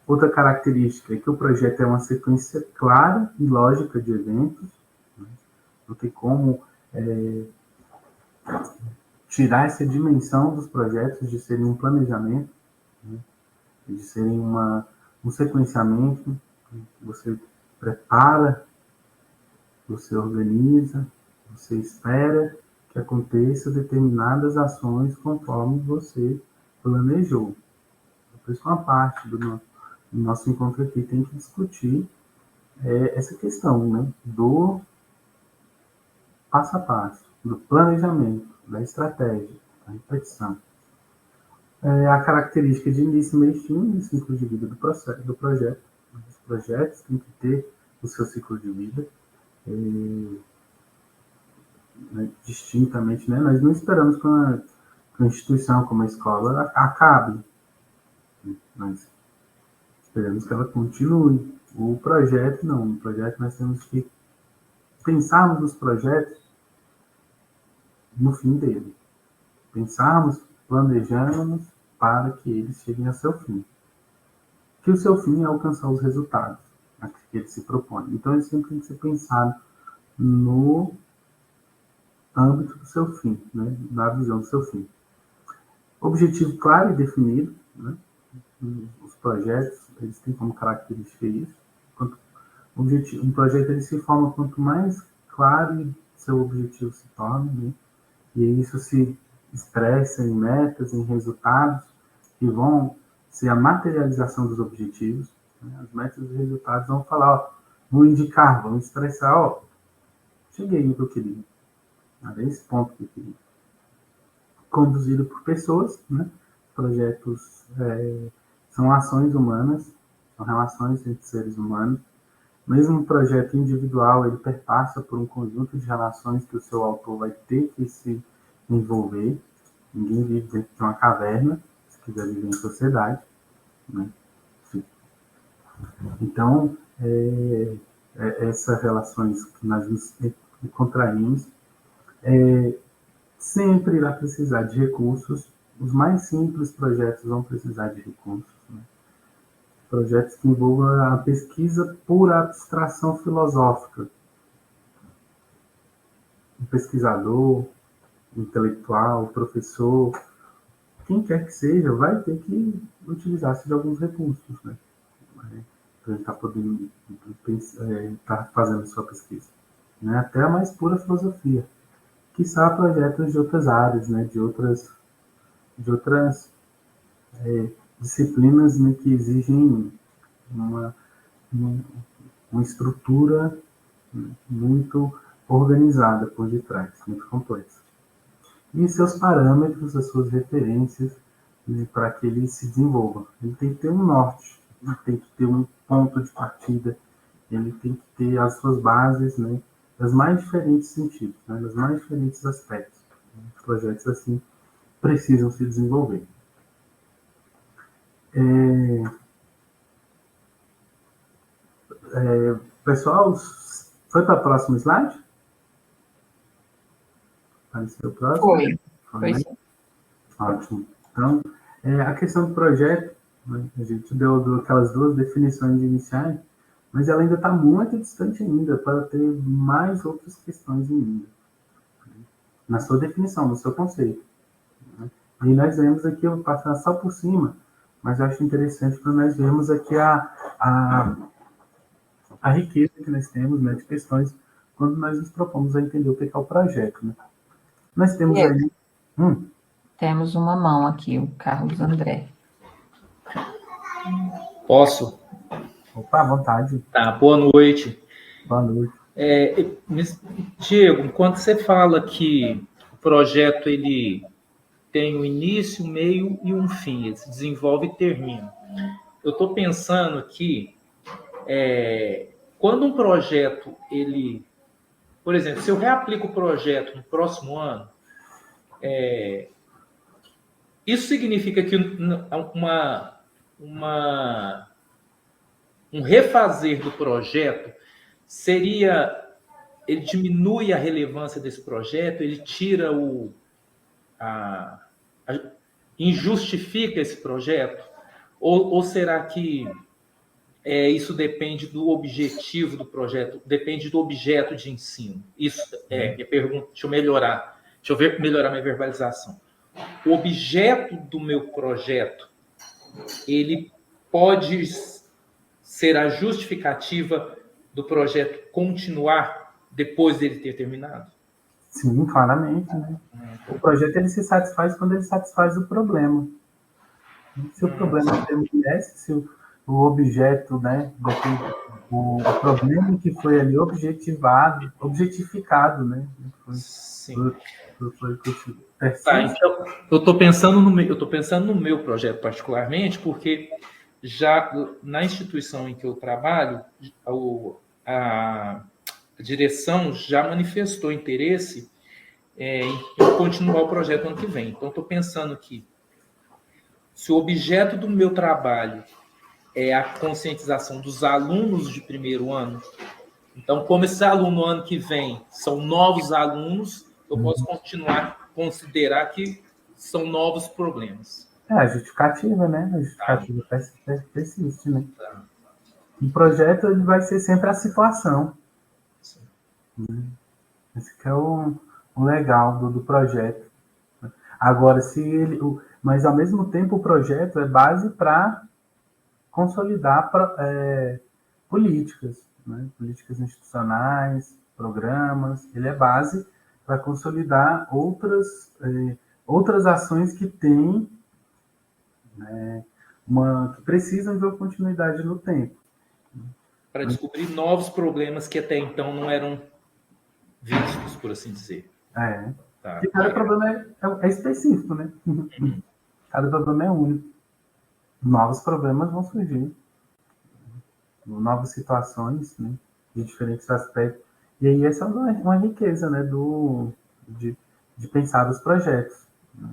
Outra característica é que o projeto é uma sequência clara e lógica de eventos. Né? Não tem como tirar essa dimensão dos projetos de serem um planejamento, né? De serem um sequenciamento. Você prepara, você organiza, você espera que aconteça determinadas ações conforme você planejou. Por isso, uma parte do nosso encontro aqui tem que discutir essa questão, né, do passo a passo, do planejamento, da estratégia, da reflexão. A característica de início, meio e fim, o ciclo de vida do projeto. Os projetos têm que ter o seu ciclo de vida. Né, distintamente, né? Nós não esperamos que uma instituição como a escola acabe. Nós esperamos que ela continue. O projeto, não. No projeto nós temos que pensarmos nos projetos no fim dele. Pensarmos, planejamos para que eles cheguem a seu fim. Que o seu fim é alcançar os resultados a que ele se propõe. Então, ele sempre tem que ser pensado no âmbito do seu fim, né? Na visão do seu fim. Objetivo claro e definido, né? Os projetos, eles têm como característica isso. Um projeto ele se forma quanto mais claro seu objetivo se torna, né? E isso se expressa em metas, em resultados, que vão ser a materialização dos objetivos. Né? As metas e os resultados vão falar, ó, vão indicar, vão expressar, ó, cheguei no que eu queria. Era esse ponto que eu queria. Conduzido por pessoas, né? Projetos são ações humanas, são relações entre seres humanos. Mesmo um projeto individual, ele perpassa por um conjunto de relações que o seu autor vai ter que se envolver. Ninguém vive dentro de uma caverna, se quiser viver em sociedade. Né? Então, essas relações que nós nos contraímos, sempre irá precisar de recursos. Os mais simples projetos vão precisar de recursos. Né? Projetos que envolvam a pesquisa por abstração filosófica. O pesquisador, o intelectual, o professor, quem quer que seja, vai ter que utilizar-se de alguns recursos, né? Para ele estar podendo estar fazendo sua pesquisa. Né? Até a mais pura filosofia. Quiçá projetos de outras áreas, né? de outras disciplinas, né? Que exigem uma estrutura muito organizada por detrás, muito complexa. E seus parâmetros, as suas referências, né, para que ele se desenvolva. Ele tem que ter um norte, ele tem que ter um ponto de partida, ele tem que ter as suas bases, né, das mais diferentes sentidos, né, dos mais diferentes aspectos. Os projetos assim precisam se desenvolver. Pessoal, foi para o próximo slide? Apareceu o próximo?
Foi
Né?
sim.
Ótimo. Então, a questão do projeto, né, a gente deu aquelas duas definições iniciais, mas ela ainda está muito distante ainda para ter mais outras questões ainda, na sua definição, no seu conceito. Né? E nós vemos aqui, eu vou passar só por cima, mas eu acho interessante para nós vermos aqui a riqueza que nós temos, né, de questões quando nós nos propomos a entender o que é o projeto. Né? Nós temos aí...
Temos uma mão aqui, o Carlos André.
Posso?
Opa, à vontade.
Tá, boa noite.
Boa noite.
Diego, enquanto você fala que o projeto ele tem um início, um meio e um fim, ele se desenvolve e termina. Eu estou pensando que quando um projeto, ele, por exemplo, se eu reaplico o projeto no próximo ano, isso significa que um refazer do projeto ele diminui a relevância desse projeto, ele tira injustifica esse projeto? Ou será que isso depende do objetivo do projeto, depende do objeto de ensino? Isso minha pergunta. Deixa eu melhorar minha verbalização. O objeto do meu projeto, ele pode ser a justificativa do projeto continuar depois dele ter terminado?
Sim, claramente. Né? O projeto ele se satisfaz quando ele satisfaz o problema. Se o problema permanece, se o objeto, né, o problema que foi ali objetificado, né?
Sim.
Tá,
então, eu estou pensando no meu projeto particularmente, porque já na instituição em que eu trabalho, a direção já manifestou interesse em continuar o projeto ano que vem. Então, estou pensando que se o objeto do meu trabalho é a conscientização dos alunos de primeiro ano, então, como esses alunos no ano que vem são novos alunos, eu posso continuar a considerar que são novos problemas.
A justificativa, né? A justificativa persiste, né? O projeto ele vai ser sempre a situação. Sim. Esse que é o legal do projeto. Agora, mas ao mesmo tempo o projeto é base para consolidar políticas, né? Políticas institucionais, programas. Ele é base para consolidar outras ações que têm, né, que precisam de uma continuidade no tempo.
Para descobrir novos problemas que até então não eram vistos, por assim dizer.
Tá. E cada problema é específico, né? Cada problema é único. Novos problemas vão surgir. Novas situações, né, de diferentes aspectos. E aí essa é uma riqueza, né, de pensar os projetos. Né?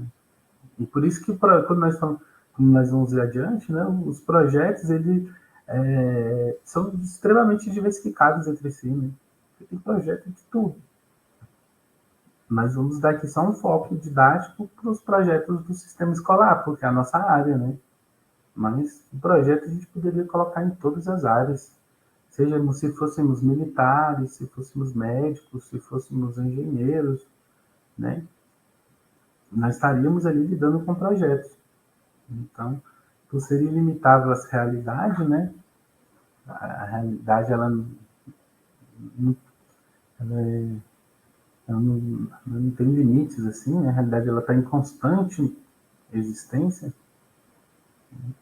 E por isso que quando nós vamos ir adiante, né, os projetos são extremamente diversificados entre si. Né? Tem projeto de tudo. Nós vamos dar aqui só um foco didático para os projetos do sistema escolar, porque é a nossa área, né? Mas o projeto a gente poderia colocar em todas as áreas, seja se fôssemos militares, se fôssemos médicos, se fôssemos engenheiros, né? Nós estaríamos ali lidando com projetos. Então, por ser ilimitável essa realidade, né? A realidade ela não tem limites, assim, né? A realidade ela está em constante existência.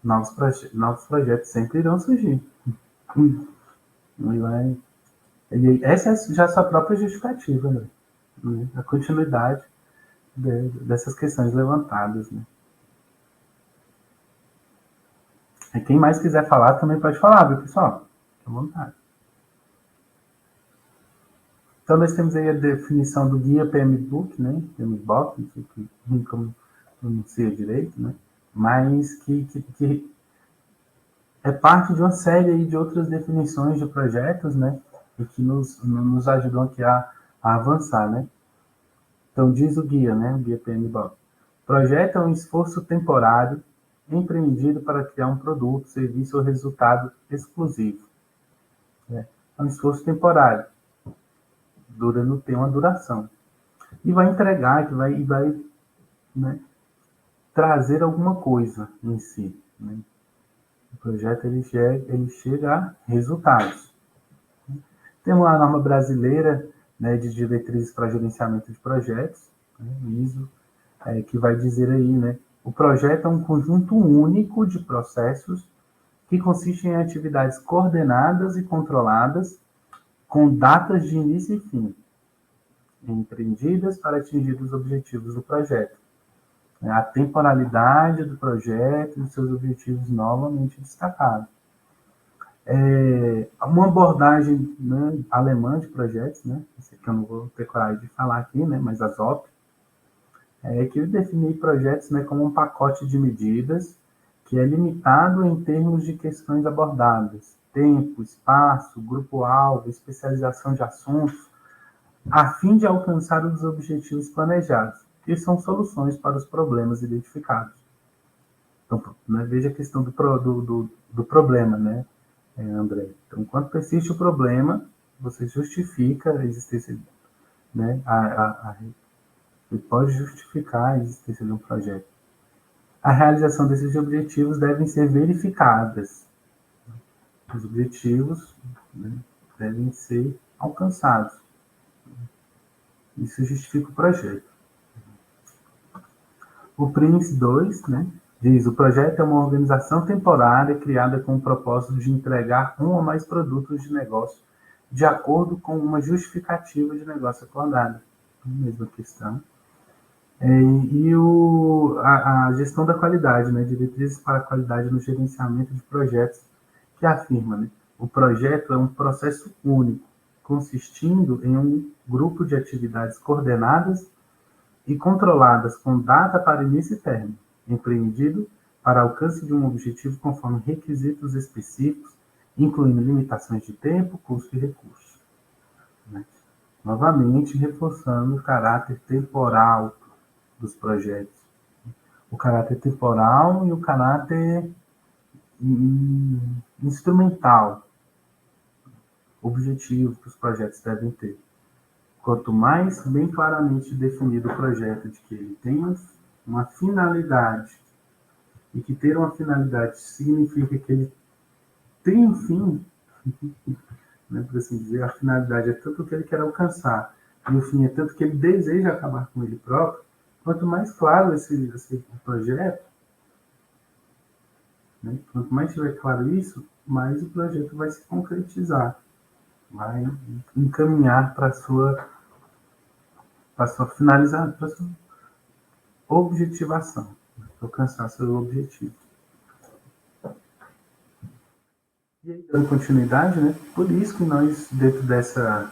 Novos projetos sempre irão surgir. Essa é já a sua própria justificativa, né? A continuidade dessas questões levantadas. Né? E quem mais quiser falar também pode falar, viu, pessoal? Fique à vontade. Então, nós temos aí a definição do guia PMBOK, né? PMBOK, não sei como pronuncia direito, né? Mas que é parte de uma série aí de outras definições de projetos, né? E que nos ajudam aqui a avançar, né? Então, diz o guia, né? O guia PMBOK. Projeto é um esforço temporário empreendido para criar um produto, serviço ou resultado exclusivo. É um esforço temporário. Tem uma duração. E vai entregar, vai né, trazer alguma coisa em si. Né? O projeto ele chega a resultados. Tem uma norma brasileira, né, de diretrizes para gerenciamento de projetos, né, o ISO, que vai dizer aí, né, o projeto é um conjunto único de processos que consistem em atividades coordenadas e controladas com datas de início e fim, empreendidas para atingir os objetivos do projeto. A temporalidade do projeto e seus objetivos novamente destacados. Uma abordagem, né, alemã de projetos, né, esse aqui eu não vou ter coragem de falar aqui, né, mas a ZOP, que define projetos, né, como um pacote de medidas que é limitado em termos de questões abordadas, tempo, espaço, grupo-alvo, especialização de assuntos, a fim de alcançar os objetivos planejados, que são soluções para os problemas identificados. Então, né, veja a questão do problema, né, André? Então, quando persiste o problema, você justifica a existência, né, você pode justificar a existência de um projeto. A realização desses objetivos devem ser verificadas. Os objetivos, né, devem ser alcançados. Isso justifica o projeto. O PRINCE 2, né, diz: o projeto é uma organização temporária criada com o propósito de entregar um ou mais produtos de negócio de acordo com uma justificativa de negócio acordada. Mesma questão. A gestão da qualidade, né, diretrizes para a qualidade no gerenciamento de projetos, que afirma, né, o projeto é um processo único, consistindo em um grupo de atividades coordenadas e controladas com data para início e término, empreendido para alcance de um objetivo conforme requisitos específicos, incluindo limitações de tempo, custo e recursos. Né? Novamente, reforçando o caráter temporal dos projetos. O caráter temporal e o caráter instrumental, objetivo que os projetos devem ter. Quanto mais bem claramente definido o projeto de que ele tem uma finalidade, e que ter uma finalidade significa que ele tem um fim, né, por assim dizer, a finalidade é tanto que ele quer alcançar, e o fim é tanto que ele deseja acabar com ele próprio. Quanto mais claro esse projeto, né, quanto mais tiver claro isso, mais o projeto vai se concretizar, vai encaminhar para a sua finalização, para a sua objetivação, alcançar seu objetivo. E aí, dando continuidade, né, por isso que nós, dentro dessa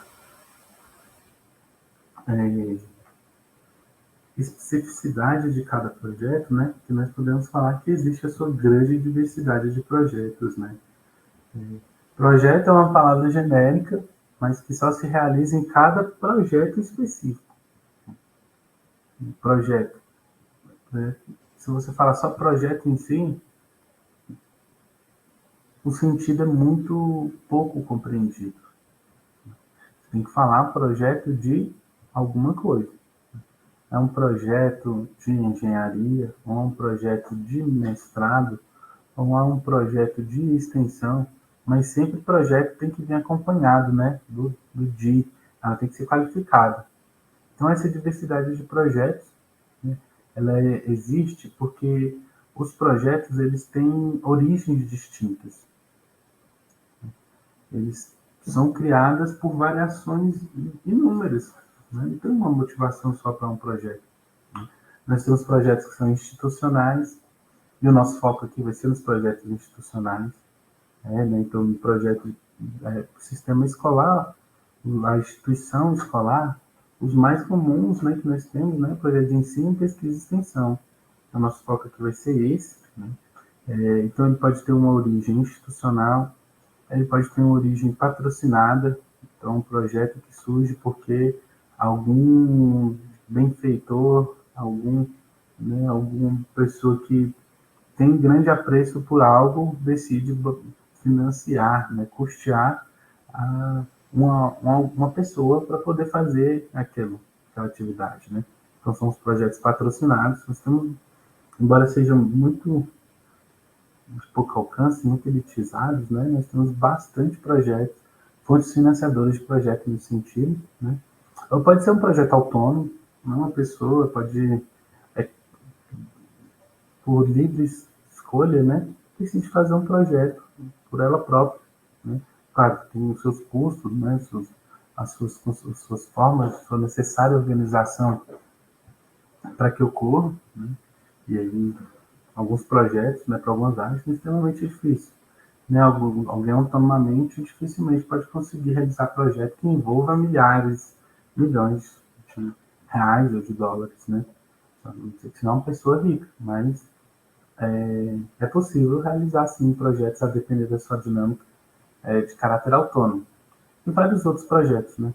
especificidade de cada projeto, né, que nós podemos falar que existe a sua grande diversidade de projetos, né. Projeto é uma palavra genérica, mas que só se realiza em cada projeto específico. Projeto, né? Se você falar só projeto em si, o sentido é muito pouco compreendido. Você tem que falar projeto de alguma coisa. É um projeto de engenharia, ou é um projeto de mestrado, ou é um projeto de extensão, mas sempre o projeto tem que vir acompanhado, né, do de, ela tem que ser qualificada. Então, essa diversidade de projetos, né, ela existe porque os projetos eles têm origens distintas. Eles são criadas por variações inúmeras. Né? Não tem uma motivação só para um projeto. Né? Nós temos projetos que são institucionais, e o nosso foco aqui vai ser nos projetos institucionais. Né? Então, no projeto sistema escolar, a instituição escolar, os mais comuns, né, que nós temos, né, projeto de ensino, pesquisa e extensão. O nosso foco aqui vai ser esse, né? Então, ele pode ter uma origem institucional, ele pode ter uma origem patrocinada, então um projeto que surge porque algum benfeitor, alguma pessoa que tem grande apreço por algo decide financiar, né, custear uma pessoa para poder fazer aquela atividade, né? Então são os projetos patrocinados. Nós temos, embora sejam muito de pouco alcance, muito elitizados, né? Nós temos bastante projetos, fontes financiadoras de projetos nesse sentido, né? Ou pode ser um projeto autônomo, não uma pessoa, pode, por livre escolha, né, decide fazer um projeto por ela própria, né? Claro, tem os seus custos, né, as suas formas, a sua necessária organização para que ocorra, né? E aí, alguns projetos, né, para algumas áreas, é extremamente difícil. Né? Alguém autonomamente dificilmente pode conseguir realizar projeto que envolva milhares, milhões de reais ou de dólares, né? Senão é uma pessoa rica, mas é possível realizar, sim, projetos a depender da sua dinâmica de caráter autônomo. E vários outros projetos, né?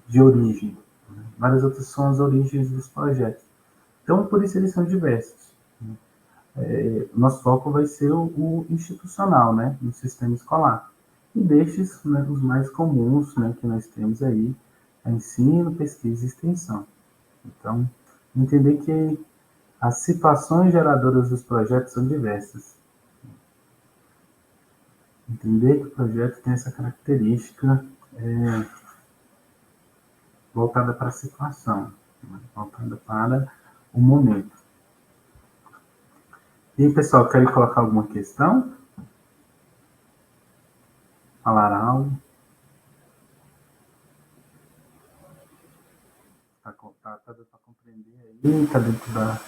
De origem. Né? Várias outras são as origens dos projetos. Então, por isso eles são diversos. Nosso foco vai ser o institucional, né, no sistema escolar. E destes, né, os mais comuns, né, que nós temos aí, é ensino, pesquisa e extensão. Então, entender que as situações geradoras dos projetos são diversas. Entender que o projeto tem essa característica voltada para a situação, né, voltada para o momento. E aí, pessoal, querem colocar alguma questão? Falar algo? Tá dando para compreender aí? Está dentro da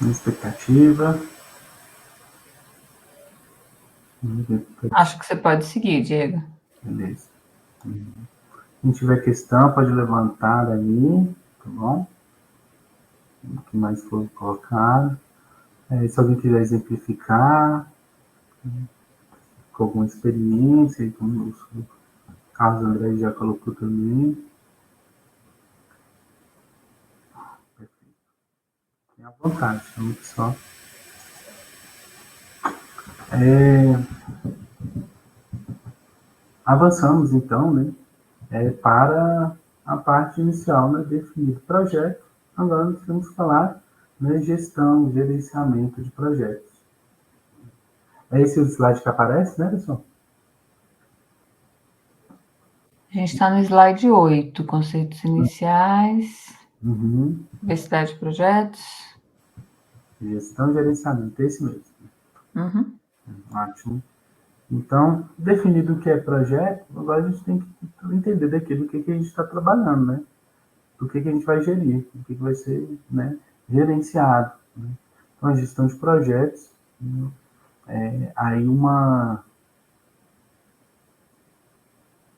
expectativa?
Acho que você pode seguir, Diego.
Beleza. Quem tiver questão, pode levantar aí, tá bom? O que mais for colocado. Se alguém quiser exemplificar com alguma experiência, como o Carlos André já colocou também. Perfeito. Fiquem à vontade, chama aqui só. Avançamos, então, né, para a parte inicial, né, definir o projeto. Agora nós temos que falar, né, gestão, gerenciamento de projetos. É esse o slide que aparece, né, pessoal?
A gente está no slide 8, conceitos iniciais, diversidade de projetos.
Gestão e gerenciamento, é esse mesmo.
Uhum.
Ótimo. Então, definido o que é projeto, agora a gente tem que entender daquilo que a gente está trabalhando, né? Do que a gente vai gerir, do que vai ser, né, gerenciado. Né? Então, a gestão de projetos, né? Aí uma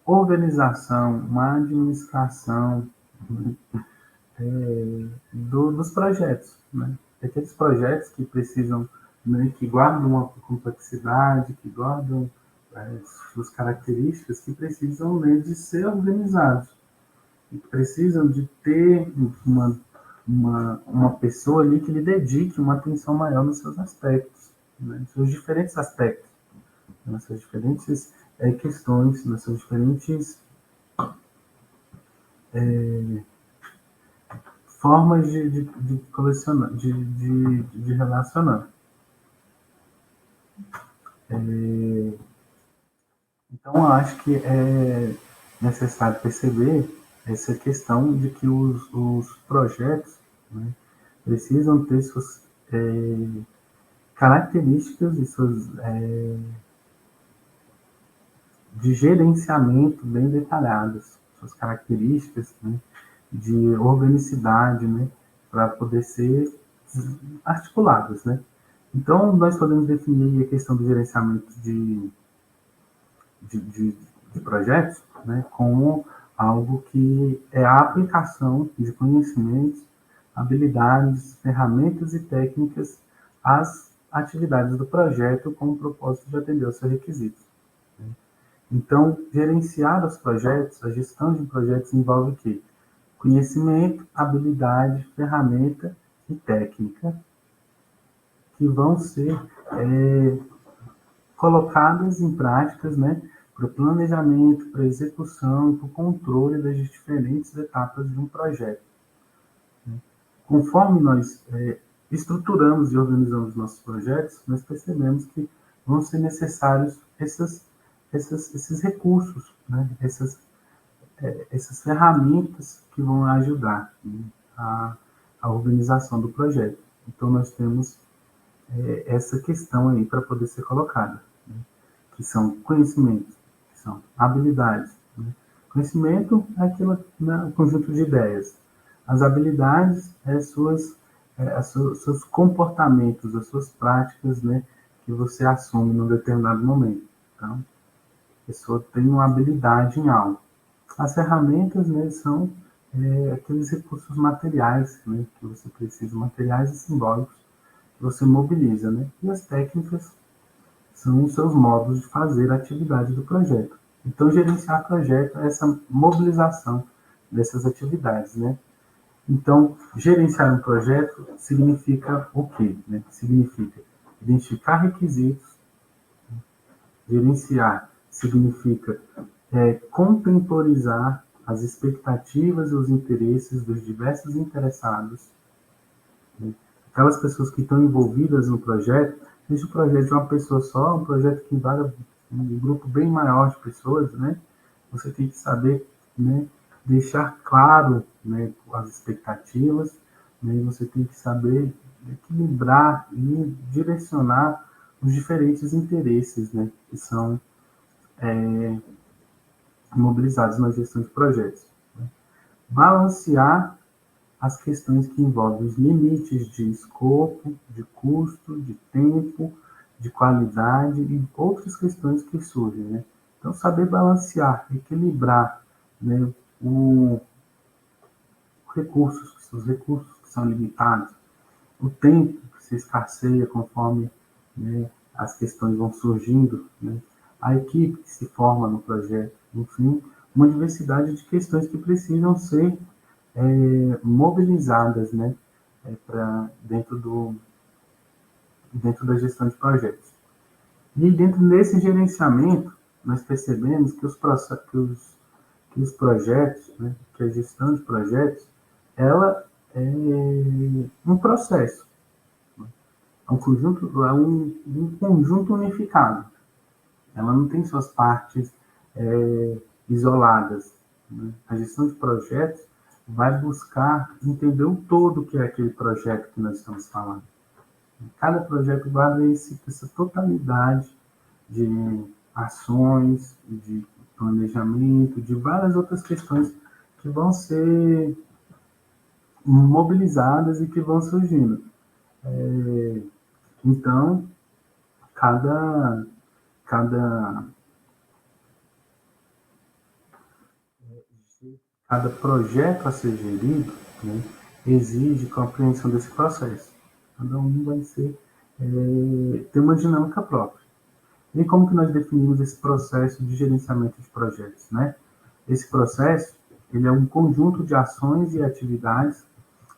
organização, uma administração, né, dos projetos, né? Aqueles projetos que precisam, né, que guardam uma complexidade, que guardam suas características, que precisam, né, de ser organizados, e que precisam de ter uma pessoa ali que lhe dedique uma atenção maior nos seus aspectos, né, nos seus diferentes aspectos, nas suas diferentes questões, nas suas diferentes formas de colecionar, de relacionar. Então, eu acho que é necessário perceber essa questão de que os projetos, né, precisam ter suas características e suas de gerenciamento bem detalhadas, suas características, né, de organicidade, né, para poder ser articuladas, né. Então, nós podemos definir a questão do gerenciamento de projetos, né, como algo que é a aplicação de conhecimentos, habilidades, ferramentas e técnicas às atividades do projeto com o propósito de atender aos seus requisitos. Então, gerenciar os projetos, a gestão de projetos envolve o quê? Conhecimento, habilidade, ferramenta e técnica que vão ser colocadas em práticas, né, para o planejamento, para a execução e para o controle das diferentes etapas de um projeto. Conforme nós estruturamos e organizamos nossos projetos, nós percebemos que vão ser necessários esses recursos, né, essas ferramentas que vão ajudar, né, a organização do projeto. Então, nós temos essa questão aí para poder ser colocada, né, que são conhecimentos, que são habilidades. Né? Conhecimento é aquilo, né, o conjunto de ideias. As habilidades é seus comportamentos, as suas práticas, né, que você assume num determinado momento. Então, a pessoa tem uma habilidade em algo. As ferramentas, né, são aqueles recursos materiais, né, que você precisa, materiais e simbólicos, que você mobiliza, né? E as técnicas são os seus modos de fazer a atividade do projeto. Então, gerenciar projeto é essa mobilização dessas atividades, né? Então, gerenciar um projeto significa o quê? Né? Significa identificar requisitos. Gerenciar significa contemporizar as expectativas e os interesses dos diversos interessados, né? Aquelas pessoas que estão envolvidas no projeto, seja o projeto de uma pessoa só, um projeto que envolve um grupo bem maior de pessoas, né? Você tem que saber, né, deixar claro, né, as expectativas, né? Você tem que saber equilibrar e direcionar os diferentes interesses, né, que são mobilizados na gestão de projetos. Né? Balancear as questões que envolvem os limites de escopo, de custo, de tempo, de qualidade e outras questões que surgem, né? Então, saber balancear, equilibrar, né, os recursos que são limitados, o tempo que se escasseia conforme, né, as questões vão surgindo, né, a equipe que se forma no projeto, enfim, uma diversidade de questões que precisam ser mobilizadas, né, dentro da gestão de projetos. E dentro desse gerenciamento, nós percebemos que os projetos, né, que a gestão de projetos, ela é um processo, é um conjunto unificado. Ela não tem suas partes isoladas. Né? A gestão de projetos vai buscar entender o todo que é aquele projeto que nós estamos falando. Cada projeto guarda essa totalidade de ações, de planejamento, de várias outras questões que vão ser mobilizadas e que vão surgindo. Então, cada projeto a ser gerido, né, exige compreensão desse processo. Cada um vai ter uma dinâmica própria. E como que nós definimos esse processo de gerenciamento de projetos, né? Esse processo, ele é um conjunto de ações e atividades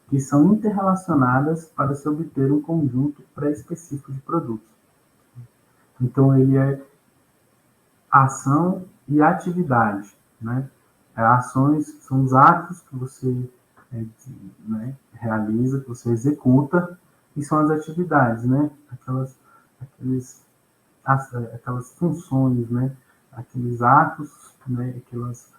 que são interrelacionadas para se obter um conjunto pré-específico de produtos. Então, ele é ação e atividade, né? Ações são os atos que você realiza, que você executa, e são as atividades, né? Aquelas funções, né? Aqueles atos, né? Aquelas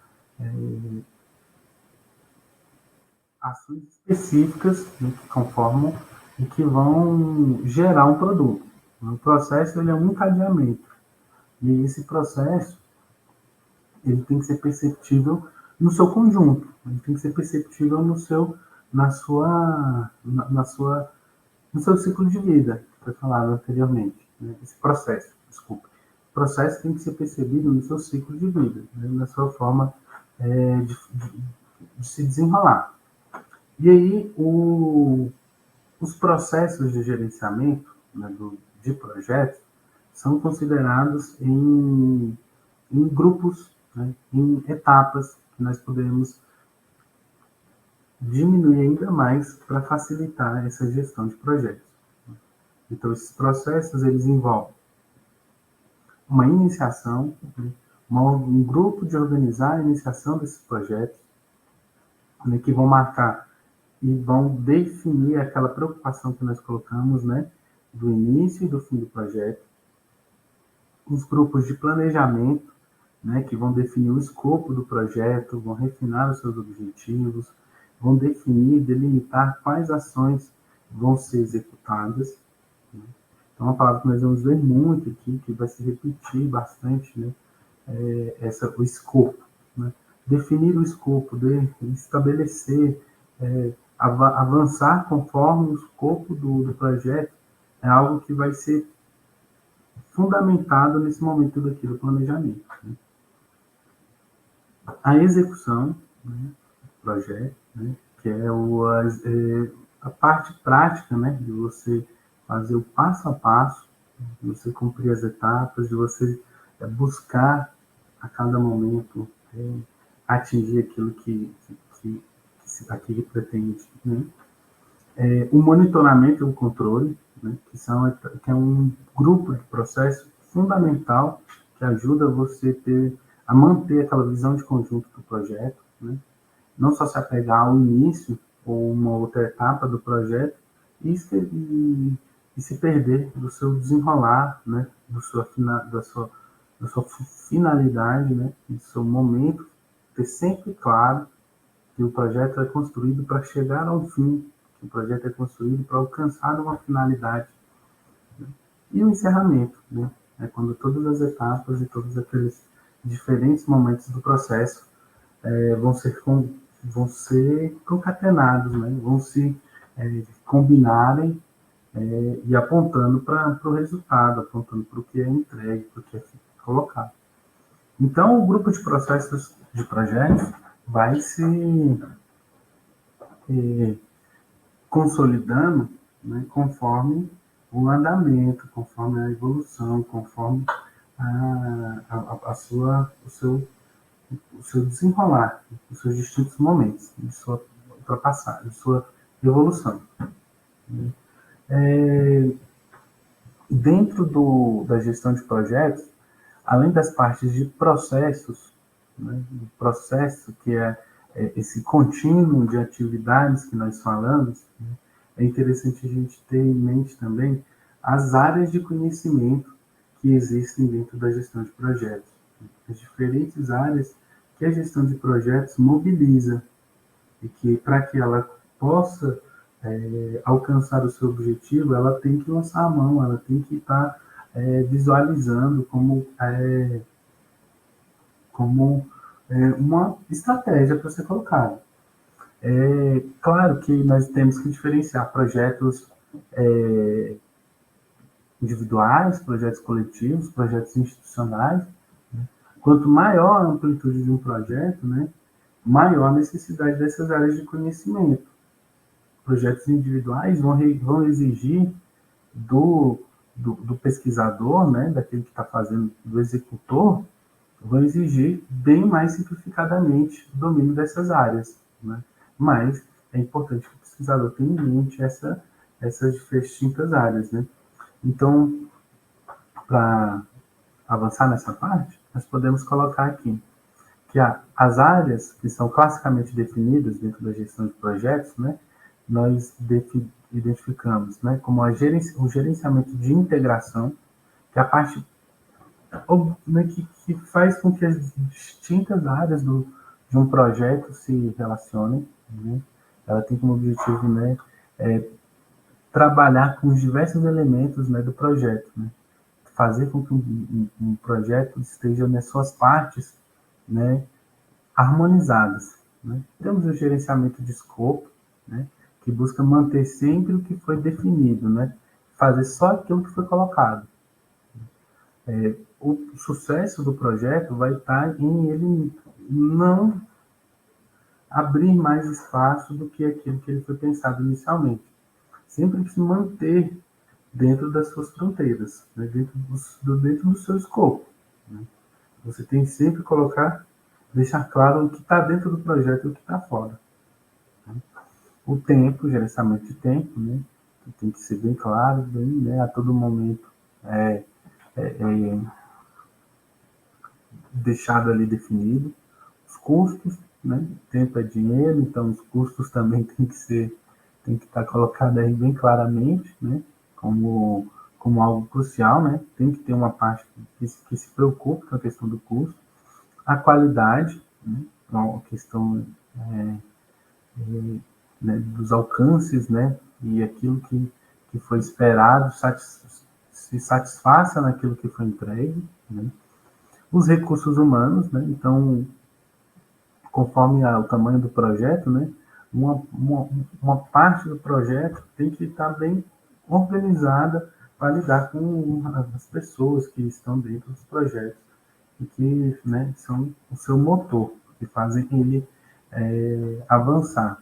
ações específicas, né, que conformam e que vão gerar um produto. O processo, ele é um encadeamento. E esse processo, ele tem que ser perceptível no seu conjunto. Ele tem que ser perceptível no seu ciclo de vida, que foi falado anteriormente. Né? Esse processo, desculpa. processo tem que ser percebido no seu ciclo de vida, né, na sua forma de se desenrolar. E aí, os processos de gerenciamento, né, de projetos são considerados em grupos, né, em etapas, que nós podemos diminuir ainda mais para facilitar essa gestão de projetos. Então, esses processos, eles envolvem uma iniciação, né, um grupo de organizar a iniciação desses projetos, né, que vão marcar e vão definir aquela preocupação que nós colocamos, né, do início e do fim do projeto. Os grupos de planejamento, né, que vão definir o escopo do projeto, vão refinar os seus objetivos, vão definir, delimitar quais ações vão ser executadas. Né. Então, uma palavra que nós vamos ver muito aqui, que vai se repetir bastante, né, o escopo. Né. Definir o escopo, estabelecer, avançar conforme o escopo do projeto, é algo que vai ser fundamentado nesse momento do planejamento. Né. A execução, né, do projeto, né, que é a parte prática, né, de você fazer o passo a passo, de você cumprir as etapas, de você buscar a cada momento atingir aquilo que se pretende. Né. O monitoramento e o controle, né, que é um grupo de processo fundamental que ajuda você a manter aquela visão de conjunto do projeto, né, não só se apegar ao início ou uma outra etapa do projeto e se perder do seu desenrolar, né, da sua finalidade, né, do seu momento, ter sempre claro que o projeto é construído para chegar ao fim, que o projeto é construído para alcançar uma finalidade. Né? E o encerramento, né? É quando todas as etapas e todos aqueles diferentes momentos do processo vão ser concatenados, né? Vão se combinarem e apontando para o resultado, apontando para o que é entregue, para o que é colocado. Então, o grupo de processos de projetos vai se consolidando, né, conforme o andamento, conforme a evolução, conforme o seu desenrolar, os seus distintos momentos de sua ultrapassagem, de sua evolução. Dentro da gestão de projetos, além das partes de processos, né, do processo que é esse contínuo de atividades que nós falamos, né, é interessante a gente ter em mente também as áreas de conhecimento que existem dentro da gestão de projetos. As diferentes áreas que a gestão de projetos mobiliza e que, para que ela possa alcançar o seu objetivo, ela tem que lançar a mão, ela tem que estar visualizando como uma estratégia para ser colocada. Claro que nós temos que diferenciar projetos individuais, projetos coletivos, projetos institucionais. Né? Quanto maior a amplitude de um projeto, né, maior a necessidade dessas áreas de conhecimento. Projetos individuais vão exigir do pesquisador, né, daquele que está fazendo, do executor, vão exigir bem mais simplificadamente o domínio dessas áreas. Né? Mas é importante que o pesquisador tenha em mente essas distintas áreas. Né? Então, para avançar nessa parte, nós podemos colocar aqui que as áreas que são classicamente definidas dentro da gestão de projetos, né, nós identificamos, né, como o gerenciamento de integração, que é a parte, né, que faz com que as distintas áreas de um projeto se relacionem. Né? Ela tem como objetivo, né, trabalhar com os diversos elementos, né, do projeto, né? Fazer com que um projeto esteja nas suas partes, né, harmonizadas. Né? Temos o gerenciamento de escopo, né, que busca manter sempre o que foi definido, né? Fazer só aquilo que foi colocado. o sucesso do projeto vai estar em ele não abrir mais espaço do que aquilo que ele foi pensado inicialmente. Sempre se manter dentro das suas fronteiras, né? dentro do seu escopo. Né? Você tem que sempre deixar claro o que está dentro do projeto e o que está fora. Né? O tempo, gerenciamento de tempo, né? Que tem que ser bem claro, bem, né? A todo momento deixado ali definido. Os custos, né? Tempo é dinheiro, então os custos também tem que estar colocado aí bem claramente, né? Como algo crucial, né? Tem que ter uma parte que se preocupe com a questão do custo. A qualidade, né? Então, a questão né, dos alcances, né? E aquilo que foi esperado se satisfaça naquilo que foi entregue, né? Os recursos humanos, né? Então, conforme o tamanho do projeto, né? Uma parte do projeto tem que estar bem organizada para lidar com as pessoas que estão dentro dos projetos e que, né, são o seu motor, que fazem ele avançar.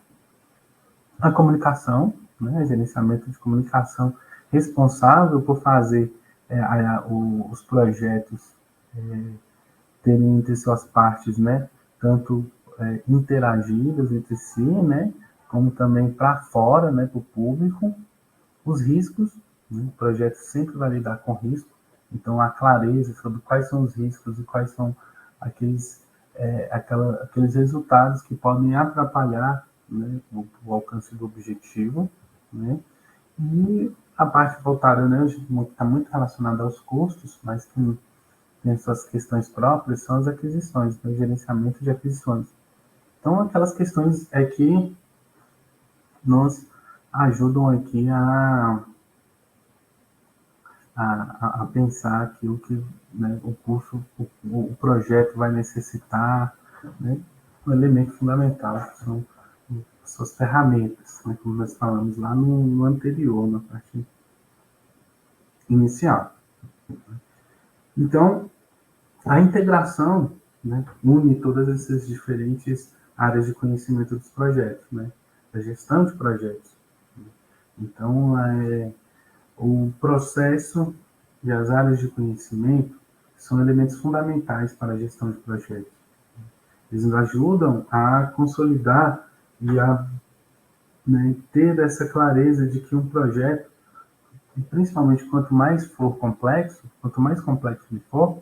A comunicação, né, gerenciamento de comunicação responsável por fazer os projetos terem entre suas partes, né, tanto interagidas entre si, né, como também para fora, né, para o público. Os riscos, né, o projeto sempre vai lidar com risco, então a clareza sobre quais são os riscos e quais são aqueles resultados que podem atrapalhar, né, o alcance do objetivo, né, e a parte voltada, né, está muito relacionada aos custos, mas que tem suas questões próprias, são as aquisições, o gerenciamento de aquisições. Então, aquelas questões que nos ajudam aqui a pensar aquilo que, né, o curso, o projeto vai necessitar, né, um elemento fundamental, que são suas ferramentas, né, como nós falamos lá no anterior, na parte inicial. Então, a integração, né, une todas essas diferentes áreas de conhecimento dos projetos, né, da gestão de projetos. Então, o processo e as áreas de conhecimento são elementos fundamentais para a gestão de projetos. Eles nos ajudam a consolidar e a, né, ter essa clareza de que um projeto, e principalmente quanto mais complexo ele for,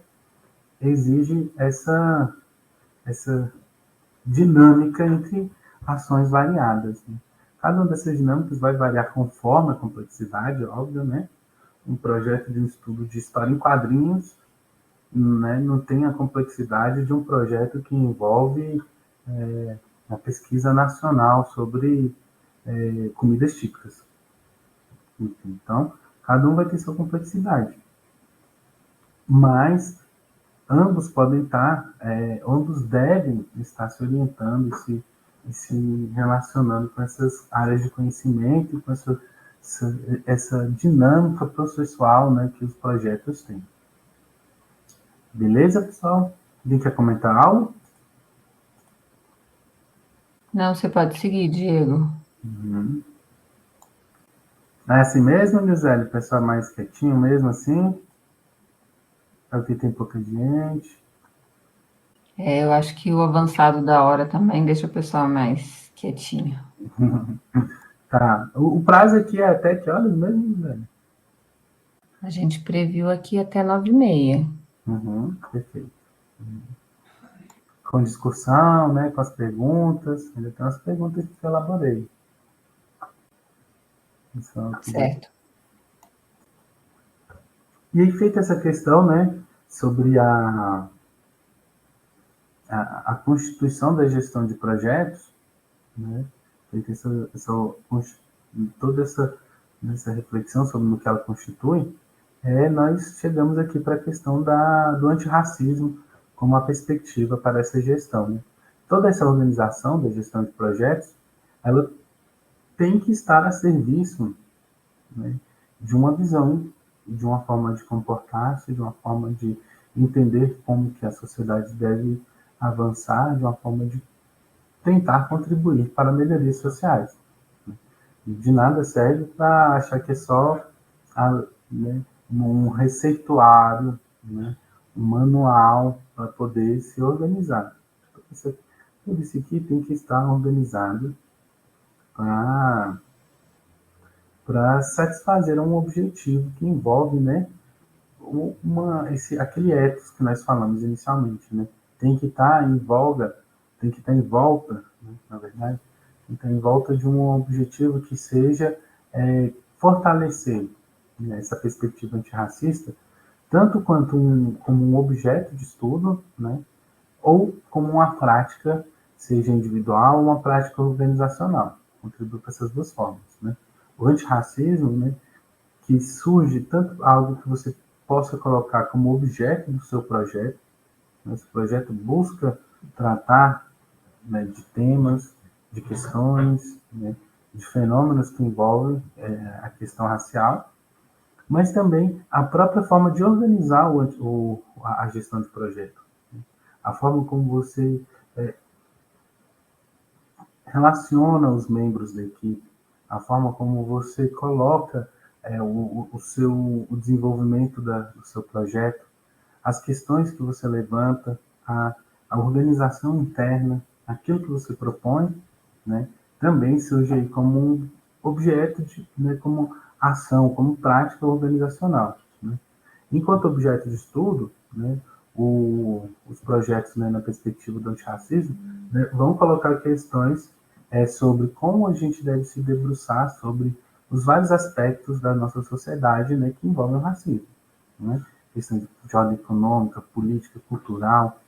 exige essa dinâmica entre ações variadas. Né? Cada uma dessas dinâmicas vai variar conforme a complexidade, óbvio, né? Um projeto de um estudo de história em quadrinhos, né, não tem a complexidade de um projeto que envolve uma pesquisa nacional sobre comidas típicas. Então, cada um vai ter sua complexidade. Mas ambos podem estar, ambos devem estar se orientando e se relacionando com essas áreas de conhecimento, com essa dinâmica processual, né, que os projetos têm. Beleza, pessoal? Alguém quer comentar algo?
Não, você pode seguir, Diego.
Uhum. É assim mesmo, Gisele? O pessoal mais quietinho mesmo assim? Aqui tem pouca gente.
Eu acho que o avançado da hora também deixa o pessoal mais quietinho.
Tá. O prazo aqui é até que horas mesmo, Gisele?
A gente previu aqui até 9h30.
Perfeito. Com discussão, né, com as perguntas. Ainda tem umas perguntas que eu elaborei.
Certo.
E aí, feita essa questão, né, sobre a constituição da gestão de projetos, né, feita toda essa reflexão sobre o que ela constitui, nós chegamos aqui para a questão do antirracismo como uma perspectiva para essa gestão. Né? Toda essa organização da gestão de projetos, ela tem que estar a serviço, né, de uma visão, de uma forma de comportar-se, de uma forma de entender como que a sociedade deve avançar de uma forma de tentar contribuir para melhorias sociais. De nada serve para achar que é só né, um receituário, né, um manual para poder se organizar. Tudo isso aqui tem que estar organizado para satisfazer um objetivo que envolve, né, aquele ethos que nós falamos inicialmente, né? Tem que estar em voga, tem que estar em volta, né, na verdade, tem que estar em volta de um objetivo que seja fortalecer, né, essa perspectiva antirracista, tanto como um objeto de estudo, né, ou como uma prática, seja individual ou uma prática organizacional. Contribui para essas duas formas, né? O antirracismo, né, que surge tanto algo que você possa colocar como objeto do seu projeto, né? Esse projeto busca tratar, né, de temas, de questões, né, de fenômenos que envolvem a questão racial, mas também a própria forma de organizar a gestão de projeto, né? A forma como você relaciona os membros da equipe, a forma como você coloca o desenvolvimento do seu projeto, as questões que você levanta, a organização interna, aquilo que você propõe, né, também surge aí como um objeto, né, como ação, como prática organizacional, né? Enquanto objeto de estudo, né, os projetos, né, na perspectiva do antirracismo, né, vão colocar questões sobre como a gente deve se debruçar sobre os vários aspectos da nossa sociedade, né, que envolvem o racismo, né? Questão de ordem econômica, política, cultural,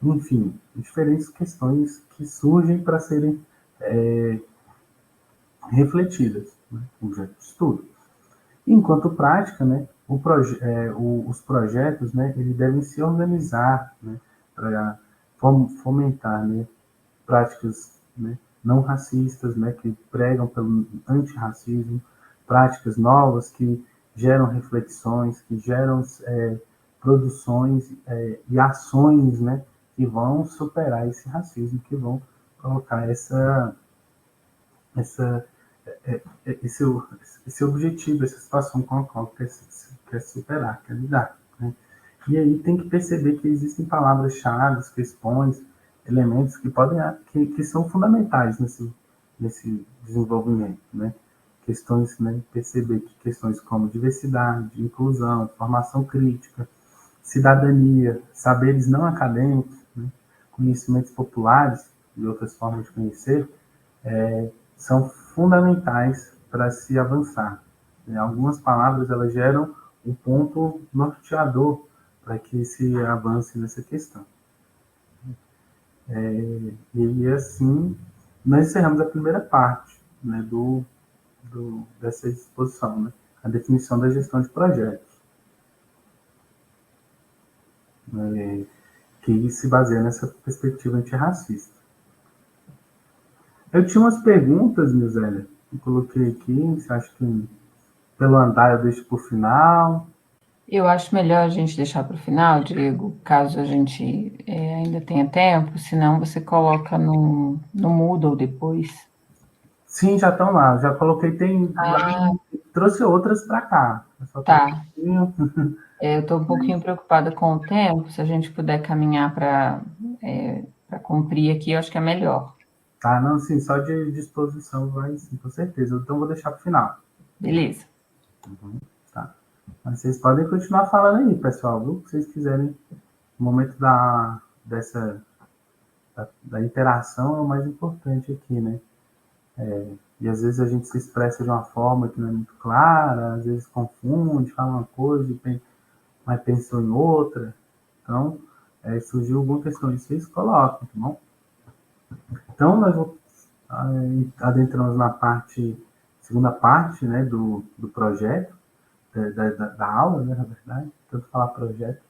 enfim, diferentes questões que surgem para serem refletidas, né, objeto de estudo. Enquanto prática, né, os projetos, né, eles devem se organizar, né, para fomentar, né, práticas, né, não racistas, né, que pregam pelo antirracismo, práticas novas que geram reflexões, que geram produções e ações, né, que vão superar esse racismo, que vão colocar essa, esse, esse objetivo, essa situação com a qual quer superar, quer lidar, né? E aí tem que perceber que existem palavras-chave, questões, elementos que que são fundamentais nesse desenvolvimento, né? Questões, né? Perceber que questões como diversidade, inclusão, formação crítica, cidadania, saberes não acadêmicos, né? Conhecimentos populares e outras formas de conhecer, são fundamentais para se avançar. Algumas palavras elas geram um ponto norteador para que se avance nessa questão. E assim, nós encerramos a primeira parte, né, dessa exposição, né, a definição da gestão de projetos, que se baseia nessa perspectiva antirracista. Eu tinha umas perguntas, Misélia, que eu coloquei aqui. Você acha que pelo andar eu deixo para o final?
Eu acho melhor a gente deixar para o final, Diego, caso a gente ainda tenha tempo, senão você coloca no Moodle depois.
Sim, já estão lá. Já coloquei, trouxe outras para cá.
Tá. Eu estou um pouquinho preocupada com o tempo. Se a gente puder caminhar para cumprir aqui, eu acho que é melhor.
Tá, não, sim, só de disposição vai, sim, com certeza. Então vou deixar para o final.
Beleza.
Tá. Mas vocês podem continuar falando aí, pessoal, viu? Se vocês quiserem. O momento da interação é o mais importante aqui, né? E às vezes a gente se expressa de uma forma que não é muito clara, às vezes confunde, fala uma coisa, mas pensou em outra. Então, surgiu alguma questão de vocês colocam, tá bom? Então, nós adentramos na segunda parte, né, do projeto, da aula, né, na verdade, tanto falar projeto,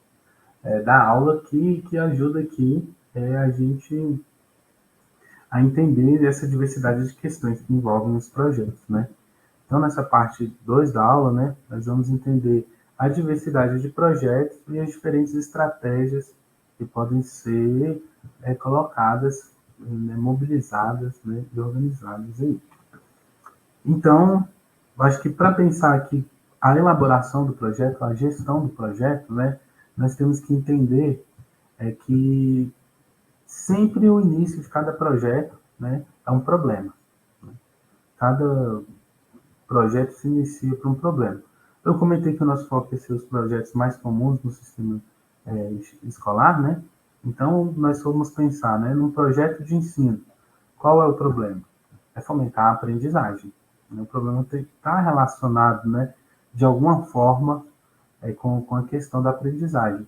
da aula que ajuda aqui a gente a entender essa diversidade de questões que envolvem os projetos, né? Então, nessa parte 2 da aula, né, nós vamos entender a diversidade de projetos e as diferentes estratégias que podem ser colocadas, né, mobilizadas, né, e organizadas aí. Então, acho que para pensar aqui a elaboração do projeto, a gestão do projeto, né, nós temos que entender que sempre o início de cada projeto, né, é um problema. Cada projeto se inicia por um problema. Eu comentei que o nosso foco é ser os projetos mais comuns no sistema escolar, né? Então, nós fomos pensar, né, num projeto de ensino. Qual é o problema? É fomentar a aprendizagem. O problema está relacionado, né, de alguma forma, com a questão da aprendizagem.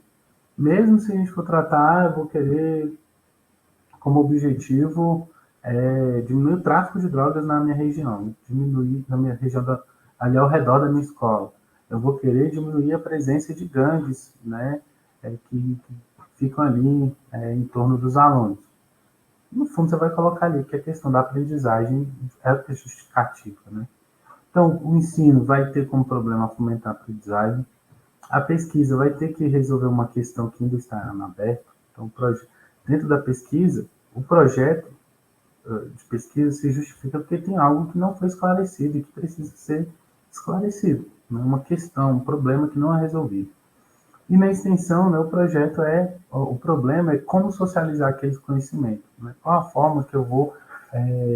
Mesmo se a gente for tratar, eu vou querer como objetivo diminuir o tráfico de drogas na minha região, diminuir na minha região ali ao redor da minha escola. Eu vou querer diminuir a presença de gangues, né, que ficam ali em torno dos alunos. No fundo, você vai colocar ali que a questão da aprendizagem é justificativa, né? Então, o ensino vai ter como problema fomentar a aprendizagem. A pesquisa vai ter que resolver uma questão que ainda está aberta. Então, dentro da pesquisa, o projeto de pesquisa se justifica porque tem algo que não foi esclarecido e que precisa ser esclarecido. Né? Uma questão, um problema que não é resolvido. E na extensão, né, o problema é como socializar aquele conhecimento. Né? Qual a forma que eu vou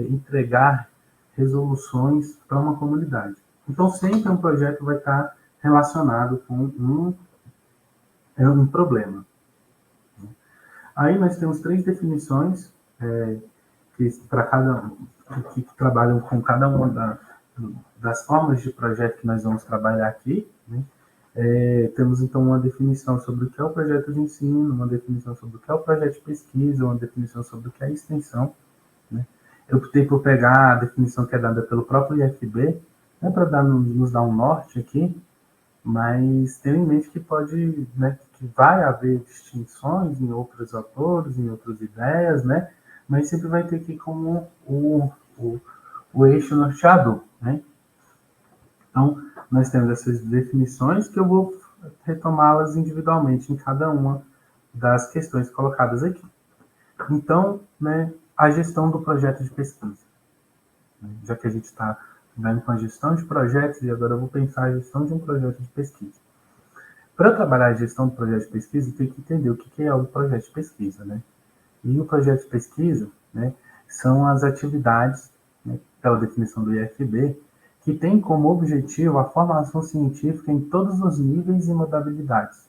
entregar resoluções para uma comunidade. Então, sempre um projeto vai estar relacionado com um problema. Aí nós temos 3 definições que trabalham com cada uma das formas de projeto que nós vamos trabalhar aqui. Né? Temos, então, uma definição sobre o que é o projeto de ensino, uma definição sobre o que é o projeto de pesquisa, uma definição sobre o que é a extensão. Né? Eu optei por pegar a definição que é dada pelo próprio IFB, né, para nos dar um norte aqui, mas tenha em mente que que vai haver distinções em outros autores, em outras ideias, né? Mas sempre vai ter aqui como o eixo norteador, né? Então, nós temos essas definições que eu vou retomá-las individualmente em cada uma das questões colocadas aqui. Então, né, a gestão do projeto de pesquisa. Já que a gente está vendo com a gestão de projetos, e agora eu vou pensar a gestão de um projeto de pesquisa. Para trabalhar a gestão do projeto de pesquisa, tem que entender o que é o projeto de pesquisa, né? E o projeto de pesquisa, né, são as atividades, né, pela definição do IFB, que tem como objetivo a formação científica em todos os níveis e modalidades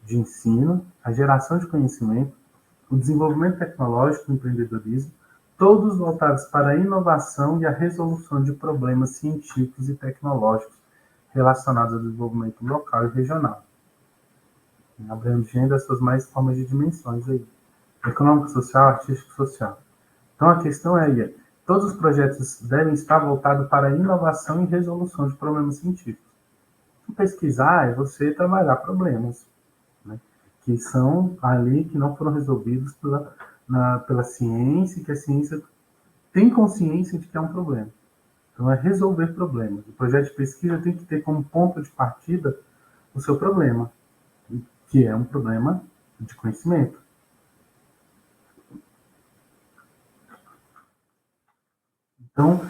de ensino, a geração de conhecimento, o desenvolvimento tecnológico, o empreendedorismo, todos voltados para a inovação e a resolução de problemas científicos e tecnológicos relacionados ao desenvolvimento local e regional, abrangendo essas mais formas de dimensões aí, econômico, social, artístico e social. Então, a questão é, todos os projetos devem estar voltados para a inovação e resolução de problemas científicos. Pesquisar é você trabalhar problemas, né, que são ali, que não foram resolvidos pela ciência, que a ciência tem consciência de que é um problema. Então, é resolver problemas. O projeto de pesquisa tem que ter como ponto de partida o seu problema, que é um problema de conhecimento. Então,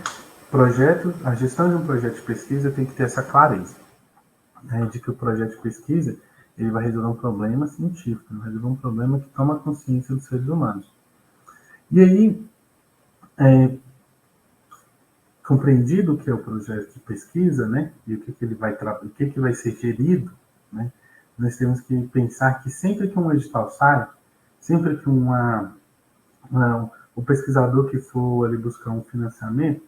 a gestão de um projeto de pesquisa tem que ter essa clareza, né, de que o projeto de pesquisa ele vai resolver um problema científico, vai resolver um problema que toma consciência dos seres humanos. E aí, compreendido o que é o projeto de pesquisa, né, e o que ele vai ser gerido, né, nós temos que pensar que sempre que um edital sai, sempre que o pesquisador que for ali buscar um financiamento,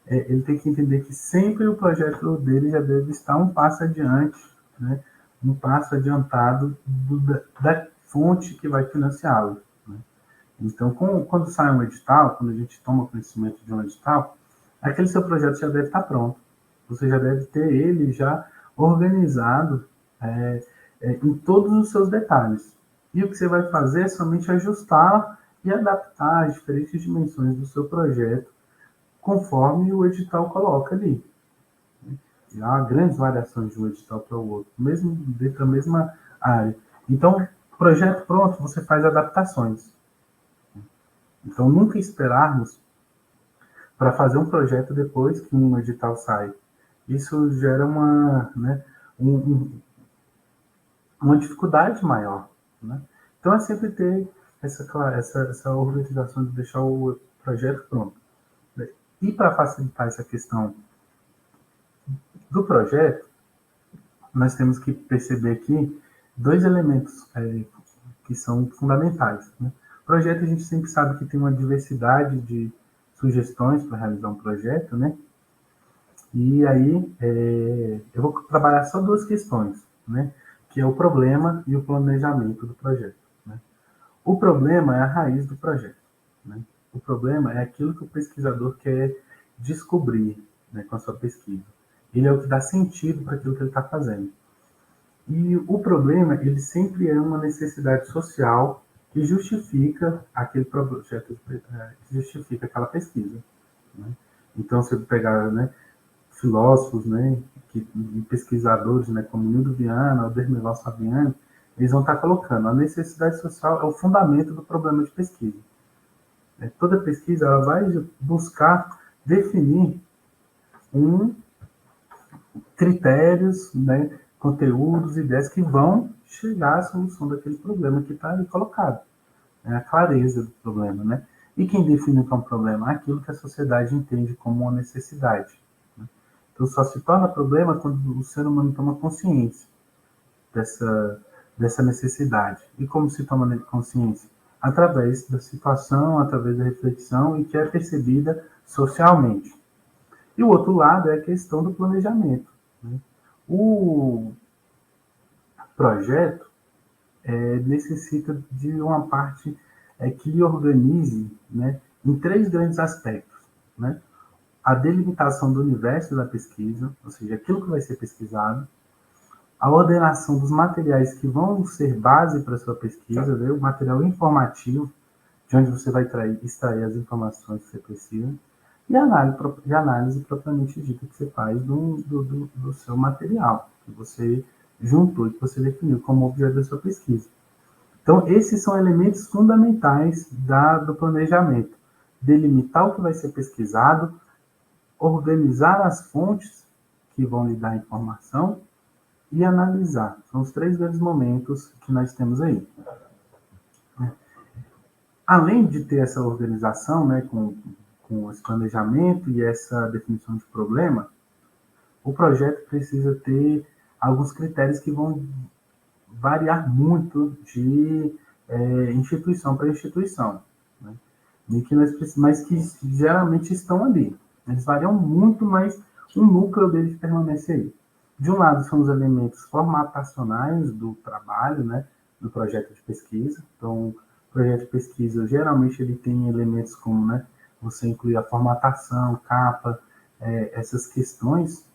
ele tem que entender que sempre o projeto dele já deve estar um passo adiante, né, um passo adiantado da fonte que vai financiá-lo. Né? Então, quando sai um edital, quando a gente toma conhecimento de um edital, aquele seu projeto já deve estar pronto. Você já deve ter ele já organizado em todos os seus detalhes. E o que você vai fazer é somente ajustar e adaptar as diferentes dimensões do seu projeto conforme o edital coloca ali. E há grandes variações de um edital para o outro, mesmo dentro da mesma área. Então, projeto pronto, você faz adaptações. Então, nunca esperarmos para fazer um projeto depois que um edital sai. Isso gera uma dificuldade maior, né? Então, é sempre ter essa organização de deixar o projeto pronto. E para facilitar essa questão do projeto, nós temos que perceber aqui dois elementos que são fundamentais, né? Projeto, a gente sempre sabe que tem uma diversidade de sugestões para realizar um projeto, né? E aí, eu vou trabalhar só duas questões, né? Que é o problema e o planejamento do projeto, né? O problema é a raiz do projeto, né? O problema é aquilo que o pesquisador quer descobrir, né, com a sua pesquisa. Ele é o que dá sentido para aquilo que ele está fazendo. E o problema, ele sempre é uma necessidade social que justifica aquele projeto, que justifica aquela pesquisa, né? Então, se eu pegar, né, filósofos, né, pesquisadores, né, como Nildo Viana ou Dermilão Saviani, eles vão estar colocando a necessidade social é o fundamento do problema de pesquisa. Toda pesquisa ela vai buscar definir critérios, né, conteúdos, ideias que vão chegar à solução daquele problema que está ali colocado. É a clareza do problema, né? E quem define o que é um problema? Aquilo que a sociedade entende como uma necessidade, né? Então, só se torna problema quando o ser humano toma consciência dessa necessidade. E como se toma consciência? Através da situação, através da reflexão e que é percebida socialmente. E o outro lado é a questão do planejamento, né? O projeto necessita de uma parte que organize, né, em três grandes aspectos, né? A delimitação do universo da pesquisa, ou seja, aquilo que vai ser pesquisado, a ordenação dos materiais que vão ser base para a sua pesquisa, né, o material informativo, de onde você vai extrair as informações que você precisa, e a análise propriamente dita que você faz do seu material, que você juntou e que você definiu como objeto da sua pesquisa. Então, esses são elementos fundamentais do planejamento. Delimitar o que vai ser pesquisado, organizar as fontes que vão lhe dar informação e analisar. São os três grandes momentos que nós temos aí. Além de ter essa organização, né, com esse planejamento e essa definição de problema, o projeto precisa ter alguns critérios que vão variar muito de instituição para instituição, né? Mas que geralmente estão ali. Eles variam muito, mas o núcleo deles permanece aí. De um lado, são os elementos formatacionais do trabalho, né, do projeto de pesquisa. Então, o projeto de pesquisa, geralmente, ele tem elementos como, né, você inclui a formatação, capa, essas questões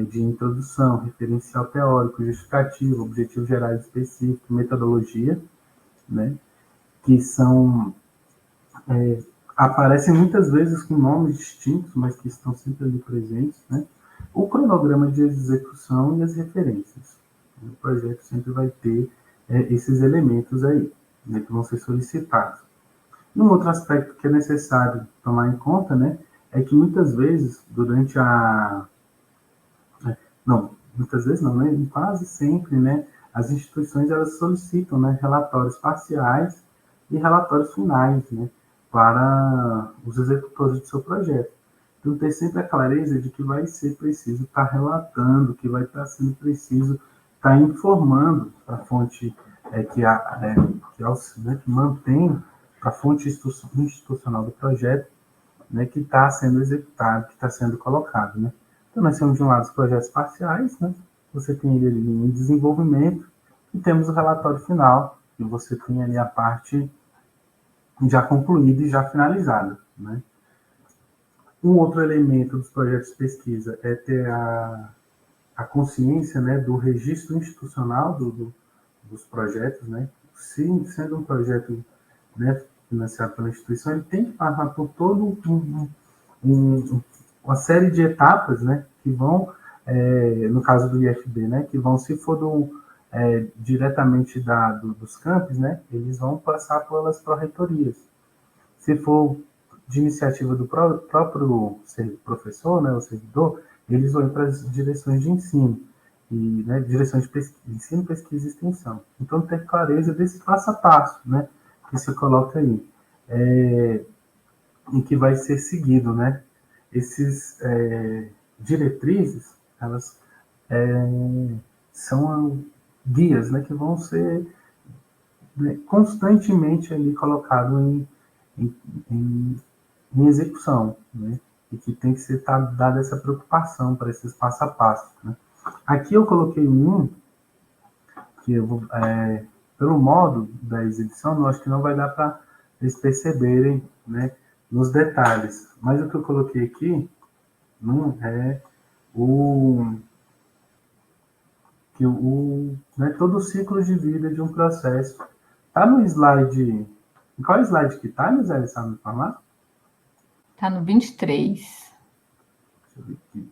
de introdução, referencial teórico, justificativo, objetivos gerais específicos, metodologia, né, que são aparecem muitas vezes com nomes distintos, mas que estão sempre ali presentes, né? O cronograma de execução e as referências. O projeto sempre vai ter esses elementos aí, né, que vão ser solicitados. Um outro aspecto que é necessário tomar em conta, né, é que muitas vezes, durante muitas vezes não, né, quase sempre, né, as instituições elas solicitam, né, relatórios parciais e relatórios finais, né, para os executores do seu projeto. Então, ter sempre a clareza de que vai ser preciso estar relatando, que vai estar sendo preciso estar informando a fonte que mantém a fonte institucional do projeto, né, que está sendo executado, que está sendo colocado, né. Então, nós temos de um lado os projetos parciais, né, você tem ele em desenvolvimento, e temos o relatório final, que você tem ali a parte já concluída e já finalizada, né. Um outro elemento dos projetos de pesquisa é ter a consciência, né, do registro institucional dos projetos, né. Sendo um projeto, né, financiado pela instituição, ele tem que passar por todo uma série de etapas, né, que vão, no caso do IFB, né, que vão, se for diretamente dos campos, né, eles vão passar pelas pró-reitorias. Se for de iniciativa do próprio professor, né, o servidor, eles vão para as direções de ensino, e, né, direções de ensino, pesquisa e extensão. Então, ter clareza desse passo a passo, né, que se coloca aí, em que vai ser seguido, né? Esses diretrizes, elas são guias, né, que vão ser, né, constantemente ali colocados em execução, né? E que tem que ser dada essa preocupação para esses passo a passo, né? Aqui eu coloquei que eu vou, pelo modo da exibição, eu acho que não vai dar para eles perceberem, né, nos detalhes. Mas o que eu coloquei aqui é né, todo o ciclo de vida de um processo. Está no slide. Em qual slide que está, Miséria? Sabe me informar?
Está no 23.
Deixa eu ver aqui.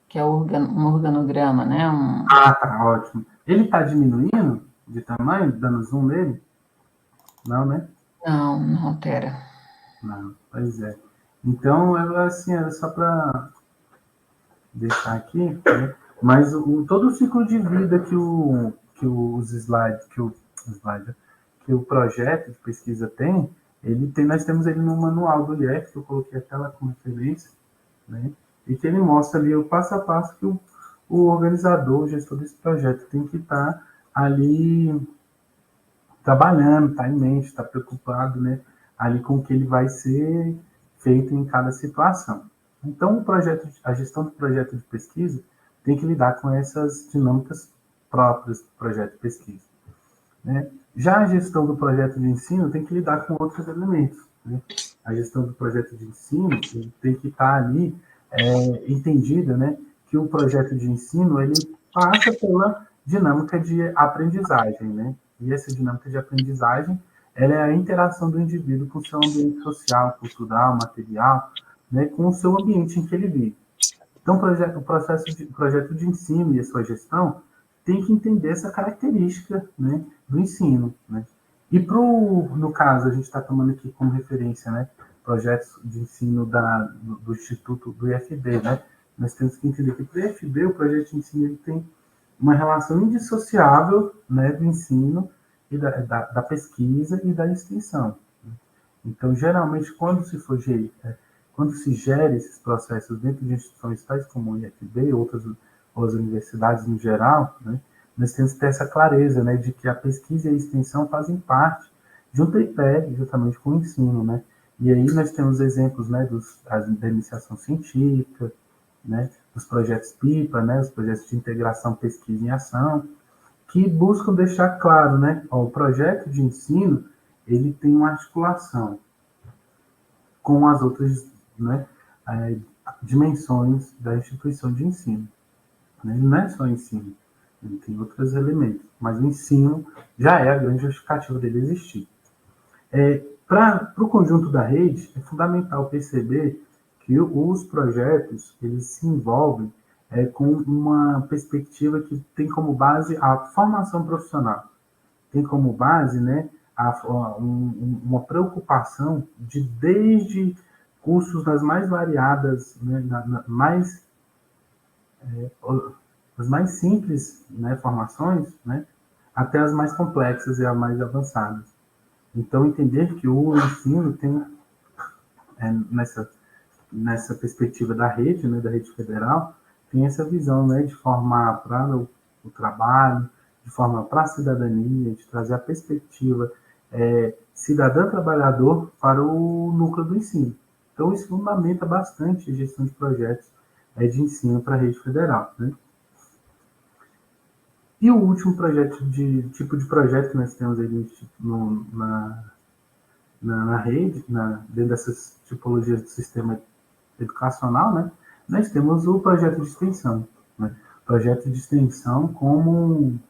Que é um organograma, né?
Ah, tá, ótimo. Ele está diminuindo de tamanho, dando zoom nele? Não, né?
Não altera.
Não, pois é. Então, assim, era só para deixar aqui, né? Mas todo o ciclo de vida que o projeto de pesquisa tem, nós temos ele no manual do IEF, que eu coloquei a tela como referência, né? E que ele mostra ali o passo a passo que o organizador, o gestor desse projeto tem que estar ali trabalhando, estar em mente, estar preocupado, né, ali com o que ele vai ser feito em cada situação. Então, a gestão do projeto de pesquisa tem que lidar com essas dinâmicas próprias do projeto de pesquisa, né? Já a gestão do projeto de ensino tem que lidar com outros elementos, né? A gestão do projeto de ensino tem que estar ali entendida, né, que o projeto de ensino ele passa pela dinâmica de aprendizagem, né? E essa dinâmica de aprendizagem ela é a interação do indivíduo com o seu ambiente social, cultural, material, né, com o seu ambiente em que ele vive. Então, o projeto de ensino e a sua gestão tem que entender essa característica, né, do ensino, né? E no caso, a gente está tomando aqui como referência, né, projetos de ensino do Instituto do IFB, né? Nós temos que entender que para o IFB, o projeto de ensino ele tem uma relação indissociável, né, do ensino e da pesquisa e da extensão. Então, geralmente, quando se gera esses processos dentro de instituições tais como o IFB, outras universidades no geral, né, nós temos que ter essa clareza, né, de que a pesquisa e a extensão fazem parte de um tripé, juntamente com o ensino, né? E aí nós temos exemplos, né, da iniciação científica, né, dos projetos PIPA, né, os projetos de integração pesquisa em ação, que buscam deixar claro, né, o projeto de ensino ele tem uma articulação com as outras, né, dimensões da instituição de ensino. Ele não é só ensino, ele tem outros elementos, mas o ensino já é a grande justificativa dele existir. Para o conjunto da rede, é fundamental perceber que os projetos eles se envolvem com uma perspectiva que tem como base a formação profissional, tem como base, né, uma preocupação desde cursos das mais variadas, né, as mais simples, né, formações, né, até as mais complexas e as mais avançadas. Então, entender que o ensino tem, nessa perspectiva da rede, né, da rede federal, tem essa visão, né, de formar para o trabalho, de formar para a cidadania, de trazer a perspectiva cidadã-trabalhador para o núcleo do ensino. Então, isso fundamenta bastante a gestão de projetos de ensino para a rede federal, né? E o último tipo de projeto que nós temos aí na rede, dentro dessas tipologias do sistema educacional, né, nós temos o projeto de extensão, né? Projeto de extensão como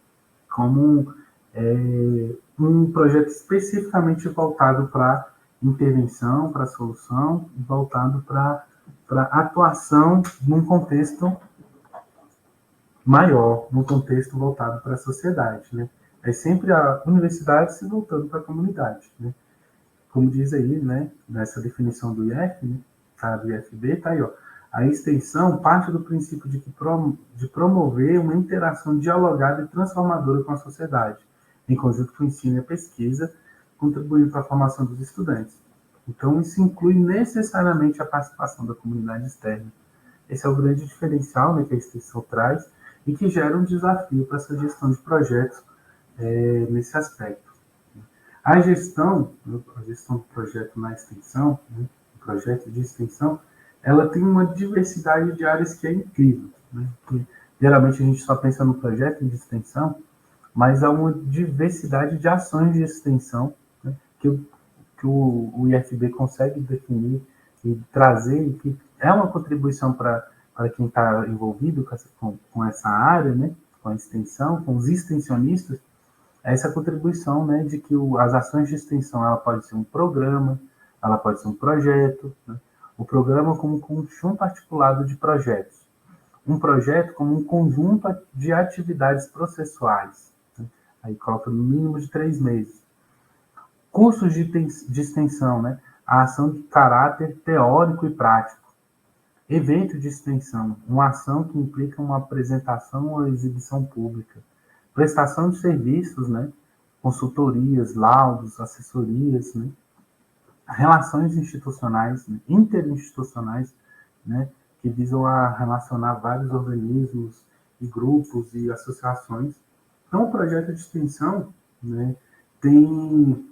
um projeto especificamente voltado para intervenção, para solução, voltado para para atuação num contexto maior, num contexto voltado para a sociedade, né? É sempre a universidade se voltando para a comunidade, né? Como diz aí, né, nessa definição do IF, né, do IFB, tá aí, ó. A extensão parte do princípio de promover uma interação dialogada e transformadora com a sociedade, em conjunto com o ensino e a pesquisa, contribuindo para a formação dos estudantes. Então, isso inclui necessariamente a participação da comunidade externa. Esse é o grande diferencial, né, que a extensão traz e que gera um desafio para essa gestão de projetos nesse aspecto. A gestão do projeto na extensão, né, o projeto de extensão, ela tem uma diversidade de áreas que é incrível, né? Que, geralmente a gente só pensa no projeto de extensão, mas há uma diversidade de ações de extensão, né, que o IFB consegue definir e trazer, e que é uma contribuição para quem está envolvido com essa área, né, com a extensão, com os extensionistas, essa contribuição, né, de que as ações de extensão, ela pode ser um programa, ela pode ser um projeto, né? O programa como um conjunto articulado de projetos. Um projeto como um conjunto de atividades processuais. Né? Aí coloca no mínimo de 3 meses. Cursos de extensão, né? A ação de caráter teórico e prático. Evento de extensão, uma ação que implica uma apresentação ou exibição pública. Prestação de serviços, né? Consultorias, laudos, assessorias, né? Relações institucionais, né? Interinstitucionais, né? Que visam a relacionar vários organismos e grupos e associações. Então, o projeto de extensão, né, tem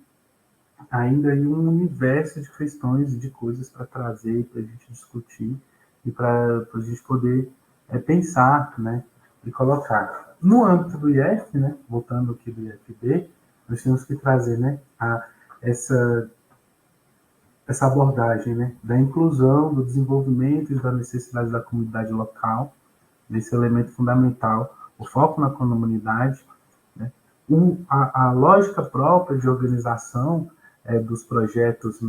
ainda aí um universo de questões, de coisas para trazer, para a gente discutir e para a gente poder pensar, né, e colocar. No âmbito do IF, né, voltando aqui do IFB, nós temos que trazer, né, essa abordagem, né, da inclusão, do desenvolvimento e da necessidade da comunidade local, desse elemento fundamental, o foco na comunidade, né, a lógica própria de organização dos projetos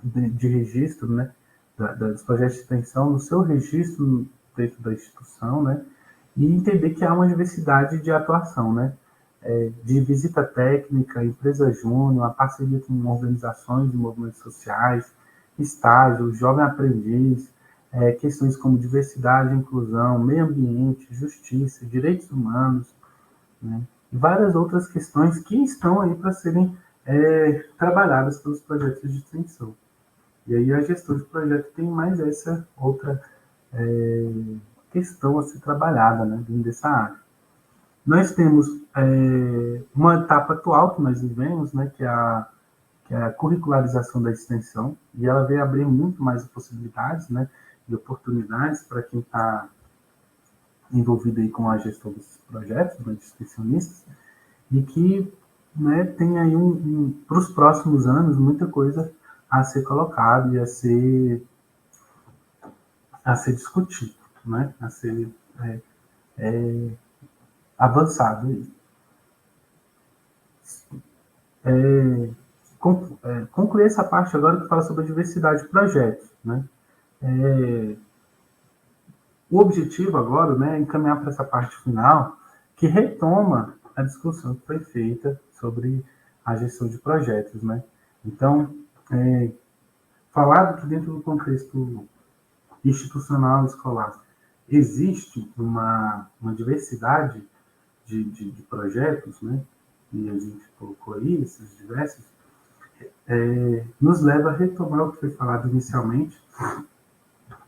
de registro, né, dos projetos de extensão, no seu registro dentro da instituição, né, e entender que há uma diversidade de atuação, né, de visita técnica, empresa júnior, a parceria com organizações e movimentos sociais, estágio, jovem aprendiz, questões como diversidade, inclusão, meio ambiente, justiça, direitos humanos, né, e várias outras questões que estão aí para serem trabalhadas pelos projetos de extensão. E aí a gestão de projeto tem mais essa outra questão a ser trabalhada, né, dentro dessa área. Nós temos uma etapa atual que nós vivemos, né, que é a curricularização da extensão, e ela vem abrir muito mais possibilidades, né, e oportunidades para quem está envolvido aí com a gestão desses projetos, né, de extensionistas, e que, né, tem aí para os próximos anos muita coisa a ser colocada e a ser discutido, né, a ser avançado. Concluir essa parte agora que fala sobre a diversidade de projetos, né? O objetivo agora, né, é encaminhar para essa parte final, que retoma a discussão que foi feita sobre a gestão de projetos, né? Então, falar que dentro do contexto institucional escolar existe uma diversidade de projetos, né? E a gente colocou aí esses diversos, nos leva a retomar o que foi falado inicialmente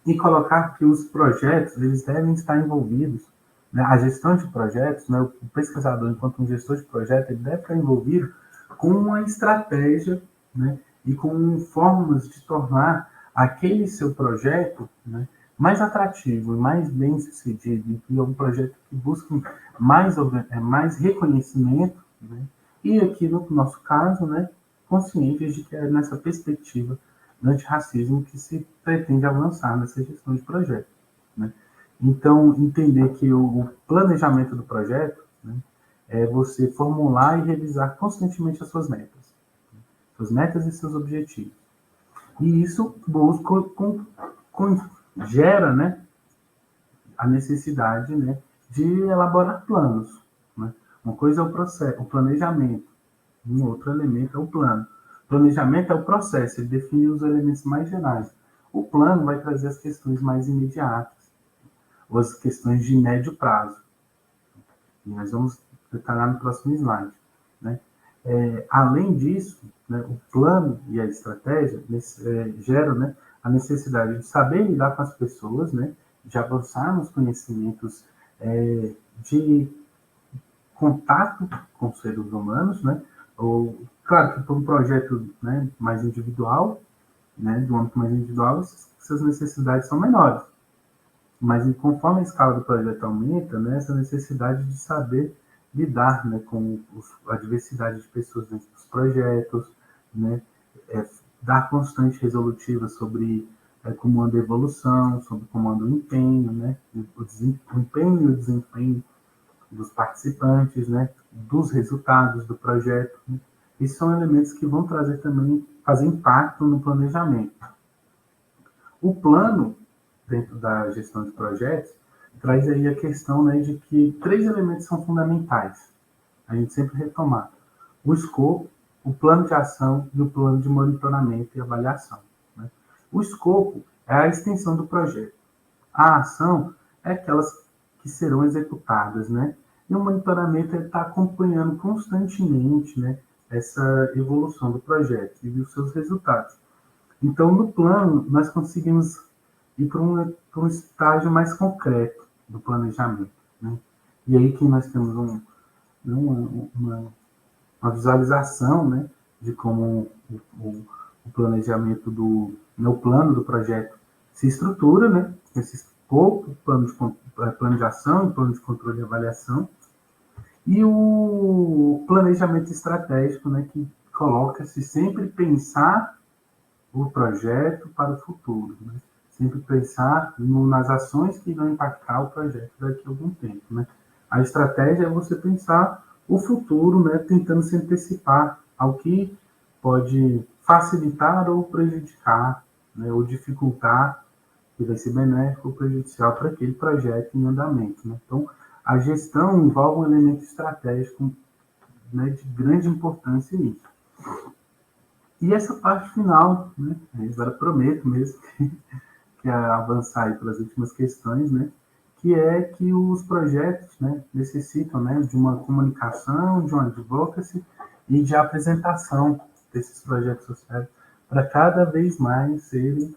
e colocar que os projetos eles devem estar envolvidos, né? A gestão de projetos, né? O pesquisador, enquanto um gestor de projeto, ele deve estar envolvido com uma estratégia, né? E com formas de tornar aquele seu projeto, né, mais atrativo, mais bem sucedido, e é um projeto que busca mais reconhecimento, né, e aqui no nosso caso, né, conscientes de que é nessa perspectiva do antirracismo que se pretende avançar nessa gestão de projeto, né. Então, entender que o planejamento do projeto, né, é você formular e revisar constantemente as suas metas e seus objetivos. E isso busca, gera, né, a necessidade, né, de elaborar planos. Né? Uma coisa é o processo, o planejamento, um outro elemento é o plano. O planejamento é o processo, ele define os elementos mais gerais. O plano vai trazer as questões mais imediatas, ou as questões de médio prazo. E nós vamos detalhar no próximo slide. Né? Além disso, né, o plano e a estratégia geram, né, a necessidade de saber lidar com as pessoas, né, de avançar nos conhecimentos de contato com os seres humanos, né, ou, claro que para um projeto, né, mais individual, né, de um âmbito mais individual, essas necessidades são menores. Mas conforme a escala do projeto aumenta, né, essa necessidade de saber lidar, né, com a diversidade de pessoas dentro dos projetos, né, dar constante resolutiva sobre como anda a evolução, sobre como anda o empenho, né, o empenho e o desempenho dos participantes, né, dos resultados do projeto. Né. Esses são elementos que vão trazer também, fazer impacto no planejamento. O plano, dentro da gestão de projetos, traz aí a questão, né, de que 3 elementos são fundamentais. A gente sempre retomar. O escopo, o plano de ação e o plano de monitoramento e avaliação. Né? O escopo é a extensão do projeto. A ação é aquelas que serão executadas, né? E o monitoramento é estar acompanhando constantemente, né, essa evolução do projeto e os seus resultados. Então, no plano, nós conseguimos ir para um estágio mais concreto do planejamento. Né? E aí que nós temos uma visualização, né, de como o planejamento o plano do projeto se estrutura, né, esse escopo, plano de ação, plano de controle e avaliação, e o planejamento estratégico, né, que coloca-se sempre pensar o projeto para o futuro, né? Sempre pensar nas ações que vão impactar o projeto daqui a algum tempo, né? A estratégia é você pensar o futuro, né, tentando se antecipar ao que pode facilitar ou prejudicar, né, ou dificultar, que vai ser benéfico ou prejudicial para aquele projeto em andamento. Né? Então, a gestão envolve um elemento estratégico, né, de grande importância nisso. E essa parte final, né, agora prometo mesmo que é avançar aí pelas últimas questões, né, que é que os projetos, né, necessitam, né, de uma comunicação, de uma advocacy e de apresentação desses projetos sociais para cada vez mais serem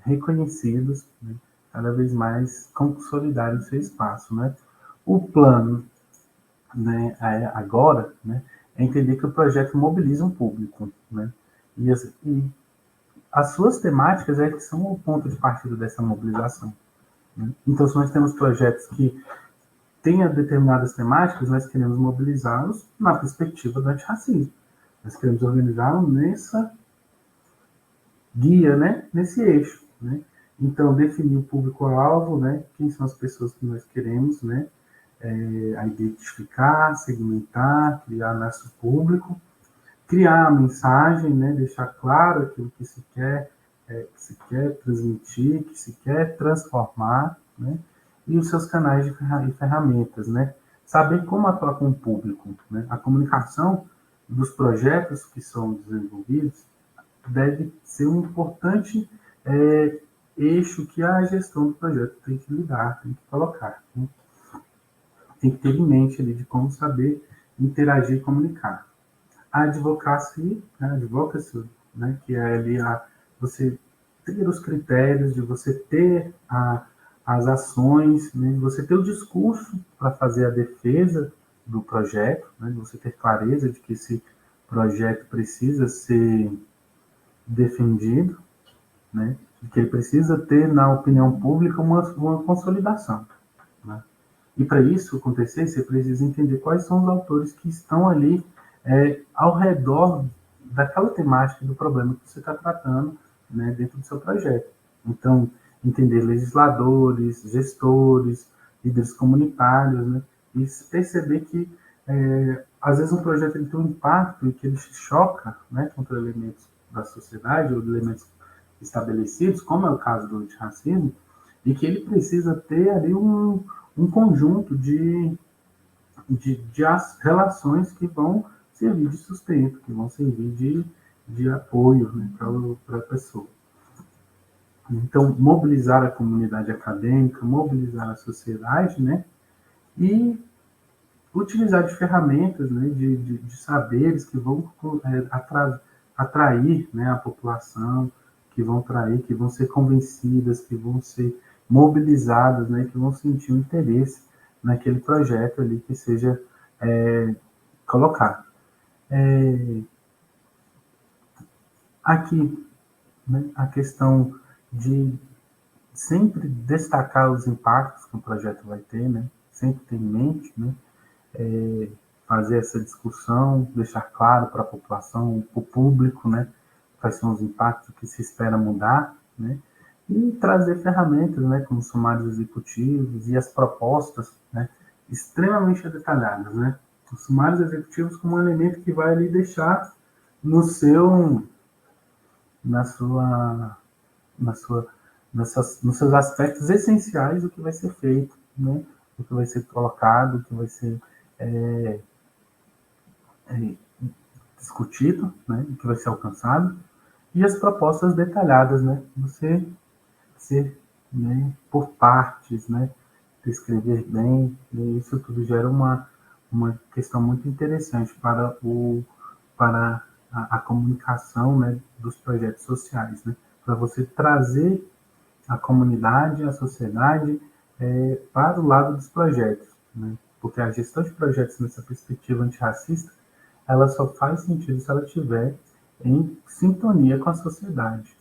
reconhecidos, né, cada vez mais consolidarem o seu espaço. Né. O plano, né, agora, né, é entender que o projeto mobiliza um público, né, e as suas temáticas que são o ponto de partida dessa mobilização. Né? Então, se nós temos projetos que tenham determinadas temáticas, nós queremos mobilizá-los na perspectiva do antirracismo. Nós queremos organizá-los nessa guia, né? Nesse eixo. Né? Então, definir o público-alvo, né? Quem são as pessoas que nós queremos, né? A identificar, segmentar, criar nosso público, criar a mensagem, né, deixar claro aquilo que se quer transmitir, que se quer transformar, né, e os seus canais de ferramentas, né, saber como atuar com o público, né, a comunicação dos projetos que são desenvolvidos deve ser um importante eixo que a gestão do projeto tem que lidar, tem que colocar, né? Tem que ter em mente ali de como saber interagir e comunicar. A advocacy, né, que é ali você ter os critérios, de você ter as ações, né, de você ter o discurso para fazer a defesa do projeto, né, de você ter clareza de que esse projeto precisa ser defendido, né, de que ele precisa ter na opinião pública uma consolidação. Né. E para isso acontecer, você precisa entender quais são os autores que estão ali ao redor daquela temática do problema que você está tratando, né, dentro do seu projeto. Então, entender legisladores, gestores, líderes comunitários, né, e perceber que às vezes um projeto ele tem um impacto e que ele se choca, né, contra elementos da sociedade ou elementos estabelecidos, como é o caso do antirracismo, e que ele precisa ter ali um conjunto de relações que vão servir de sustento, que vão servir de apoio, né, para a pessoa. Então, mobilizar a comunidade acadêmica, mobilizar a sociedade, né, e utilizar de ferramentas, né, de saberes que vão atrair, né, a população, que vão atrair, que vão ser convencidas, que vão ser mobilizadas, né, que vão sentir um interesse naquele projeto ali que seja colocado. Aqui, né, a questão de sempre destacar os impactos que o projeto vai ter, né, sempre ter em mente, né, fazer essa discussão, deixar claro para a população, para o público, né, quais são os impactos que se espera mudar, né, e trazer ferramentas, né, como sumários executivos e as propostas, né, extremamente detalhadas, né, os sumários executivos como um elemento que vai ali deixar nos seus aspectos essenciais o que vai ser feito, né, o que vai ser colocado, o que vai ser discutido, né, o que vai ser alcançado, e as propostas detalhadas, né, você ser, né, por partes, né, descrever bem, e isso tudo gera uma questão muito interessante para a comunicação, né, dos projetos sociais, né, para você trazer a comunidade, a sociedade para o lado dos projetos, né, porque a gestão de projetos nessa perspectiva antirracista, ela só faz sentido se ela estiver em sintonia com a sociedade.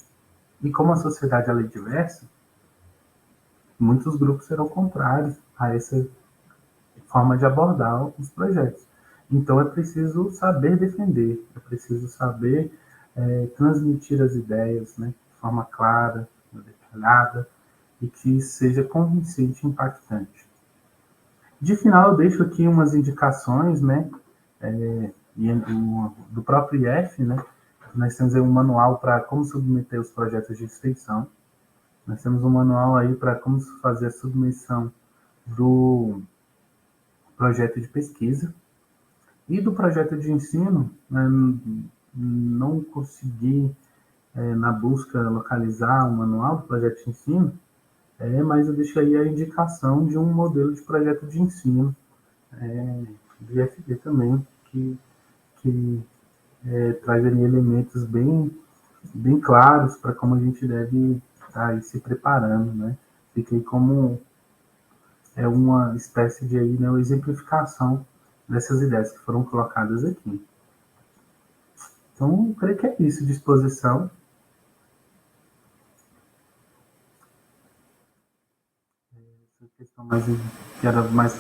E como a sociedade ela é diversa, muitos grupos serão contrários a essa forma de abordar os projetos. Então é preciso saber defender, é preciso saber transmitir as ideias, né, de forma clara, detalhada, e que seja convincente e impactante. De final, eu deixo aqui umas indicações, né, do próprio IF, né, nós temos aí um manual para como submeter os projetos de extensão. Nós temos um manual aí para como fazer a submissão do projeto de pesquisa e do projeto de ensino. Né, não consegui, na busca, localizar o manual do projeto de ensino, mas eu deixo aí a indicação de um modelo de projeto de ensino do IFB também, que traz ali elementos bem claros para como a gente deve estar aí se preparando, né? Fica aí como uma espécie de aí, né, uma exemplificação dessas ideias que foram colocadas aqui. Então, eu creio que é isso, disposição. Essa questão que era mais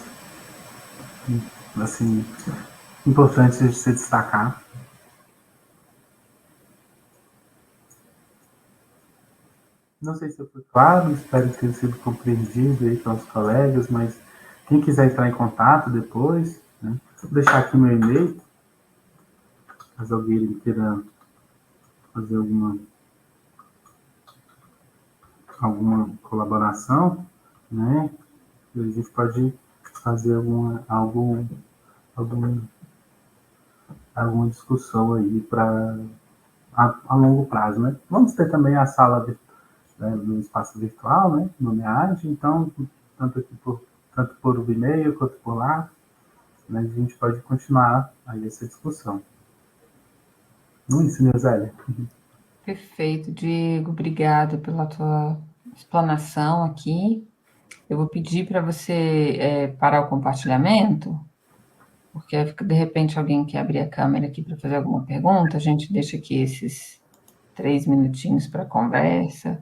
assim, importante de se destacar. Não sei se eu fui claro, espero que tenha sido compreendido aí pelos colegas, mas quem quiser entrar em contato depois, né, vou deixar aqui meu e-mail, caso alguém queira fazer alguma colaboração, né, a gente pode fazer alguma discussão aí a longo prazo, né. Vamos ter também a sala no espaço virtual, né, no MEAD, então, tanto por e-mail quanto por lá, né, a gente pode continuar aí essa discussão. Não é isso, Neusélia?
Perfeito, Diego, obrigada pela tua explanação aqui. Eu vou pedir para você parar o compartilhamento, porque de repente alguém quer abrir a câmera aqui para fazer alguma pergunta, a gente deixa aqui esses 3 minutinhos para conversa.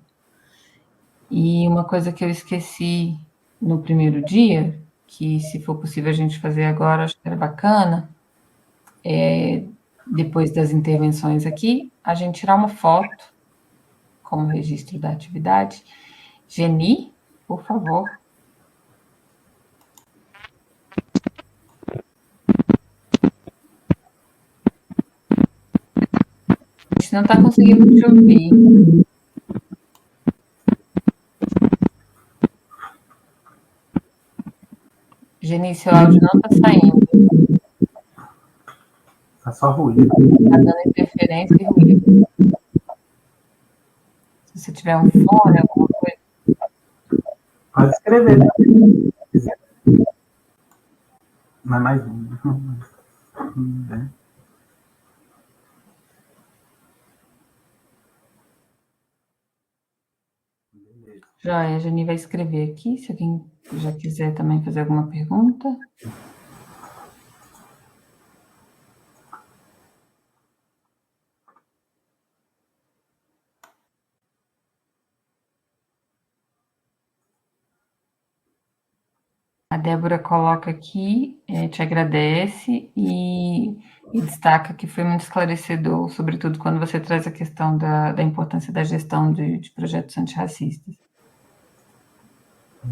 E uma coisa que eu esqueci no primeiro dia, que se for possível a gente fazer agora, acho que era bacana, depois das intervenções aqui, a gente tirar uma foto como registro da atividade. Geni, por favor. gente não está conseguindo te ouvir. Geni, seu áudio não está saindo.
Tá só ruído.
Está dando interferência e ruído. Se você tiver um fone, alguma coisa.
Pode escrever, né? Se quiser. Mas mais um. Né?
Joia, a Geni vai escrever aqui, se alguém já quiser também fazer alguma pergunta. A Débora coloca aqui, te agradece e destaca que foi muito esclarecedor, sobretudo quando você traz a questão da importância da gestão de projetos antirracistas.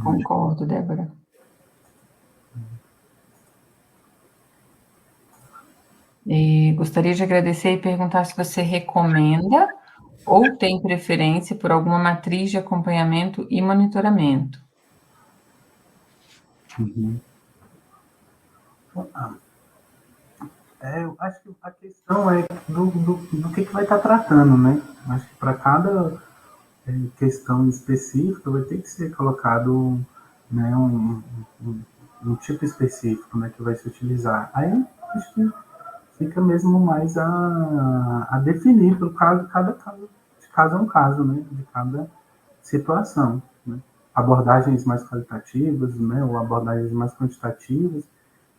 Concordo, Débora. E gostaria de agradecer e perguntar se você recomenda ou tem preferência por alguma matriz de acompanhamento e monitoramento.
Uhum. Eu acho que a questão é do que vai estar tratando, né? Acho que para cada questão específica vai ter que ser colocado, né, um tipo específico, né, que vai se utilizar. Aí acho que fica mesmo mais a definir para cada caso, de caso a um caso, né, de cada situação, né? Abordagens mais qualitativas, né, ou abordagens mais quantitativas,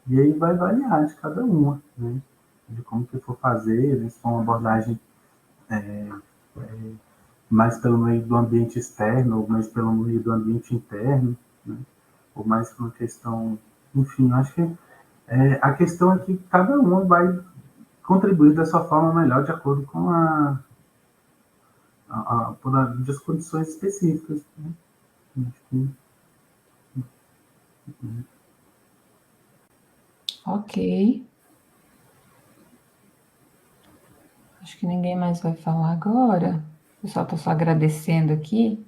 e aí vai variar de cada uma, né, de como que for fazer, né, se for uma abordagem mais pelo meio do ambiente externo, ou mais pelo meio do ambiente interno, né, ou mais por uma questão, enfim, acho que a questão é que cada uma vai contribuir da sua forma melhor de acordo com as condições específicas, né?
Ok. Acho que ninguém mais vai falar agora. O pessoal está só agradecendo aqui.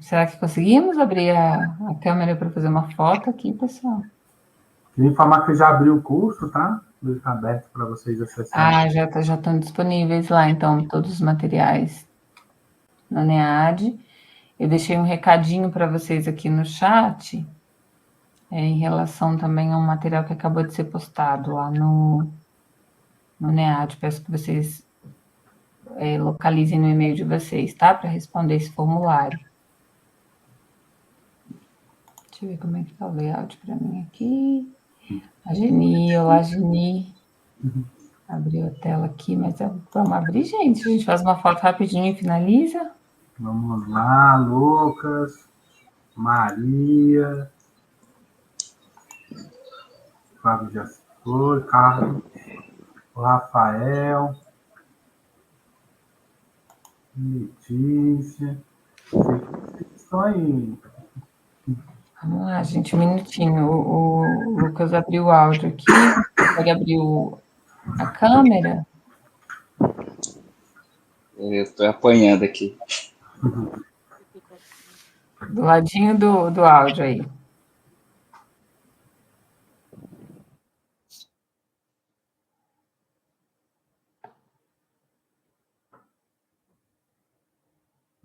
Será que conseguimos abrir a câmera para fazer uma foto aqui, pessoal?
Queria informar que já abriu o curso, tá? Está aberto para vocês acessarem.
Já estão disponíveis lá, então, todos os materiais na NEAD. Eu deixei um recadinho para vocês aqui no chat, em relação também a um material que acabou de ser postado lá no NEAD. Peço que vocês localizem no e-mail de vocês, tá? Para responder esse formulário. Deixa eu ver como é que tá o layout para mim aqui. A Geni, olá, Geni. Abriu a tela aqui, mas vamos abrir, gente. A gente faz uma foto rapidinho e finaliza.
Vamos lá, Lucas, Maria, Fábio já foi, Carlos, o Rafael, Letícia. Vocês estão aí.
Vamos lá, gente, um minutinho. O Lucas abriu o áudio aqui. Ele abriu a câmera.
Eu estou apanhando aqui.
Do ladinho do áudio aí.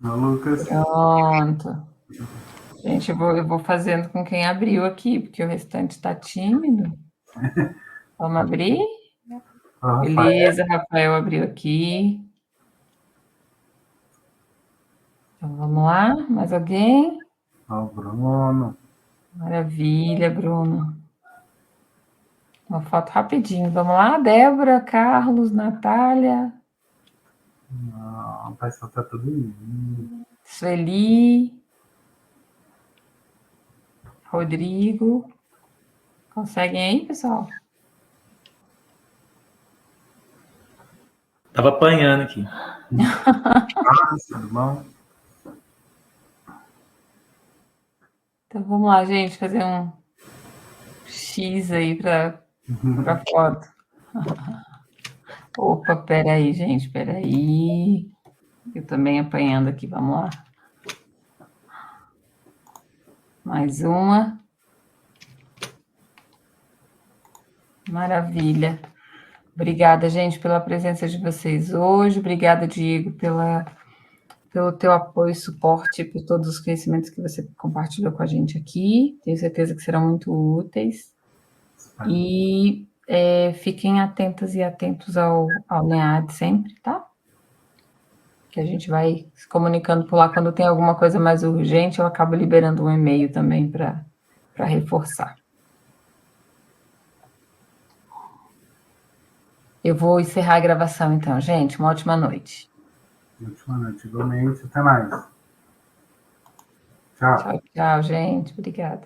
Não, Lucas.
Pronto. Gente, eu vou fazendo com quem abriu aqui, porque o restante está tímido. Vamos abrir? Beleza, Rafael abriu aqui. Então vamos lá, mais alguém?
Ó, o Bruno.
Maravilha, Bruno. Uma foto rapidinho. Vamos lá, Débora, Carlos, Natália.
Não, o pessoal tá tudo lindo.
Sueli. Rodrigo. Conseguem aí, pessoal?
Tava apanhando aqui.
Tudo bom?
Então vamos lá, gente, fazer um X aí para foto. Opa, peraí, gente, peraí. Eu também apanhando aqui, vamos lá. Mais uma. Maravilha. Obrigada, gente, pela presença de vocês hoje. Obrigada, Diego, pelo teu apoio e suporte, por todos os conhecimentos que você compartilhou com a gente aqui. Tenho certeza que serão muito úteis. E fiquem atentas e atentos ao NEAD sempre, tá? Que a gente vai se comunicando por lá. Quando tem alguma coisa mais urgente, eu acabo liberando um e-mail também para reforçar. Eu vou encerrar a gravação, então, gente. Uma ótima noite.
Ótima noite, igualmente. Até mais. Tchau.
Tchau, tchau, gente. Obrigada.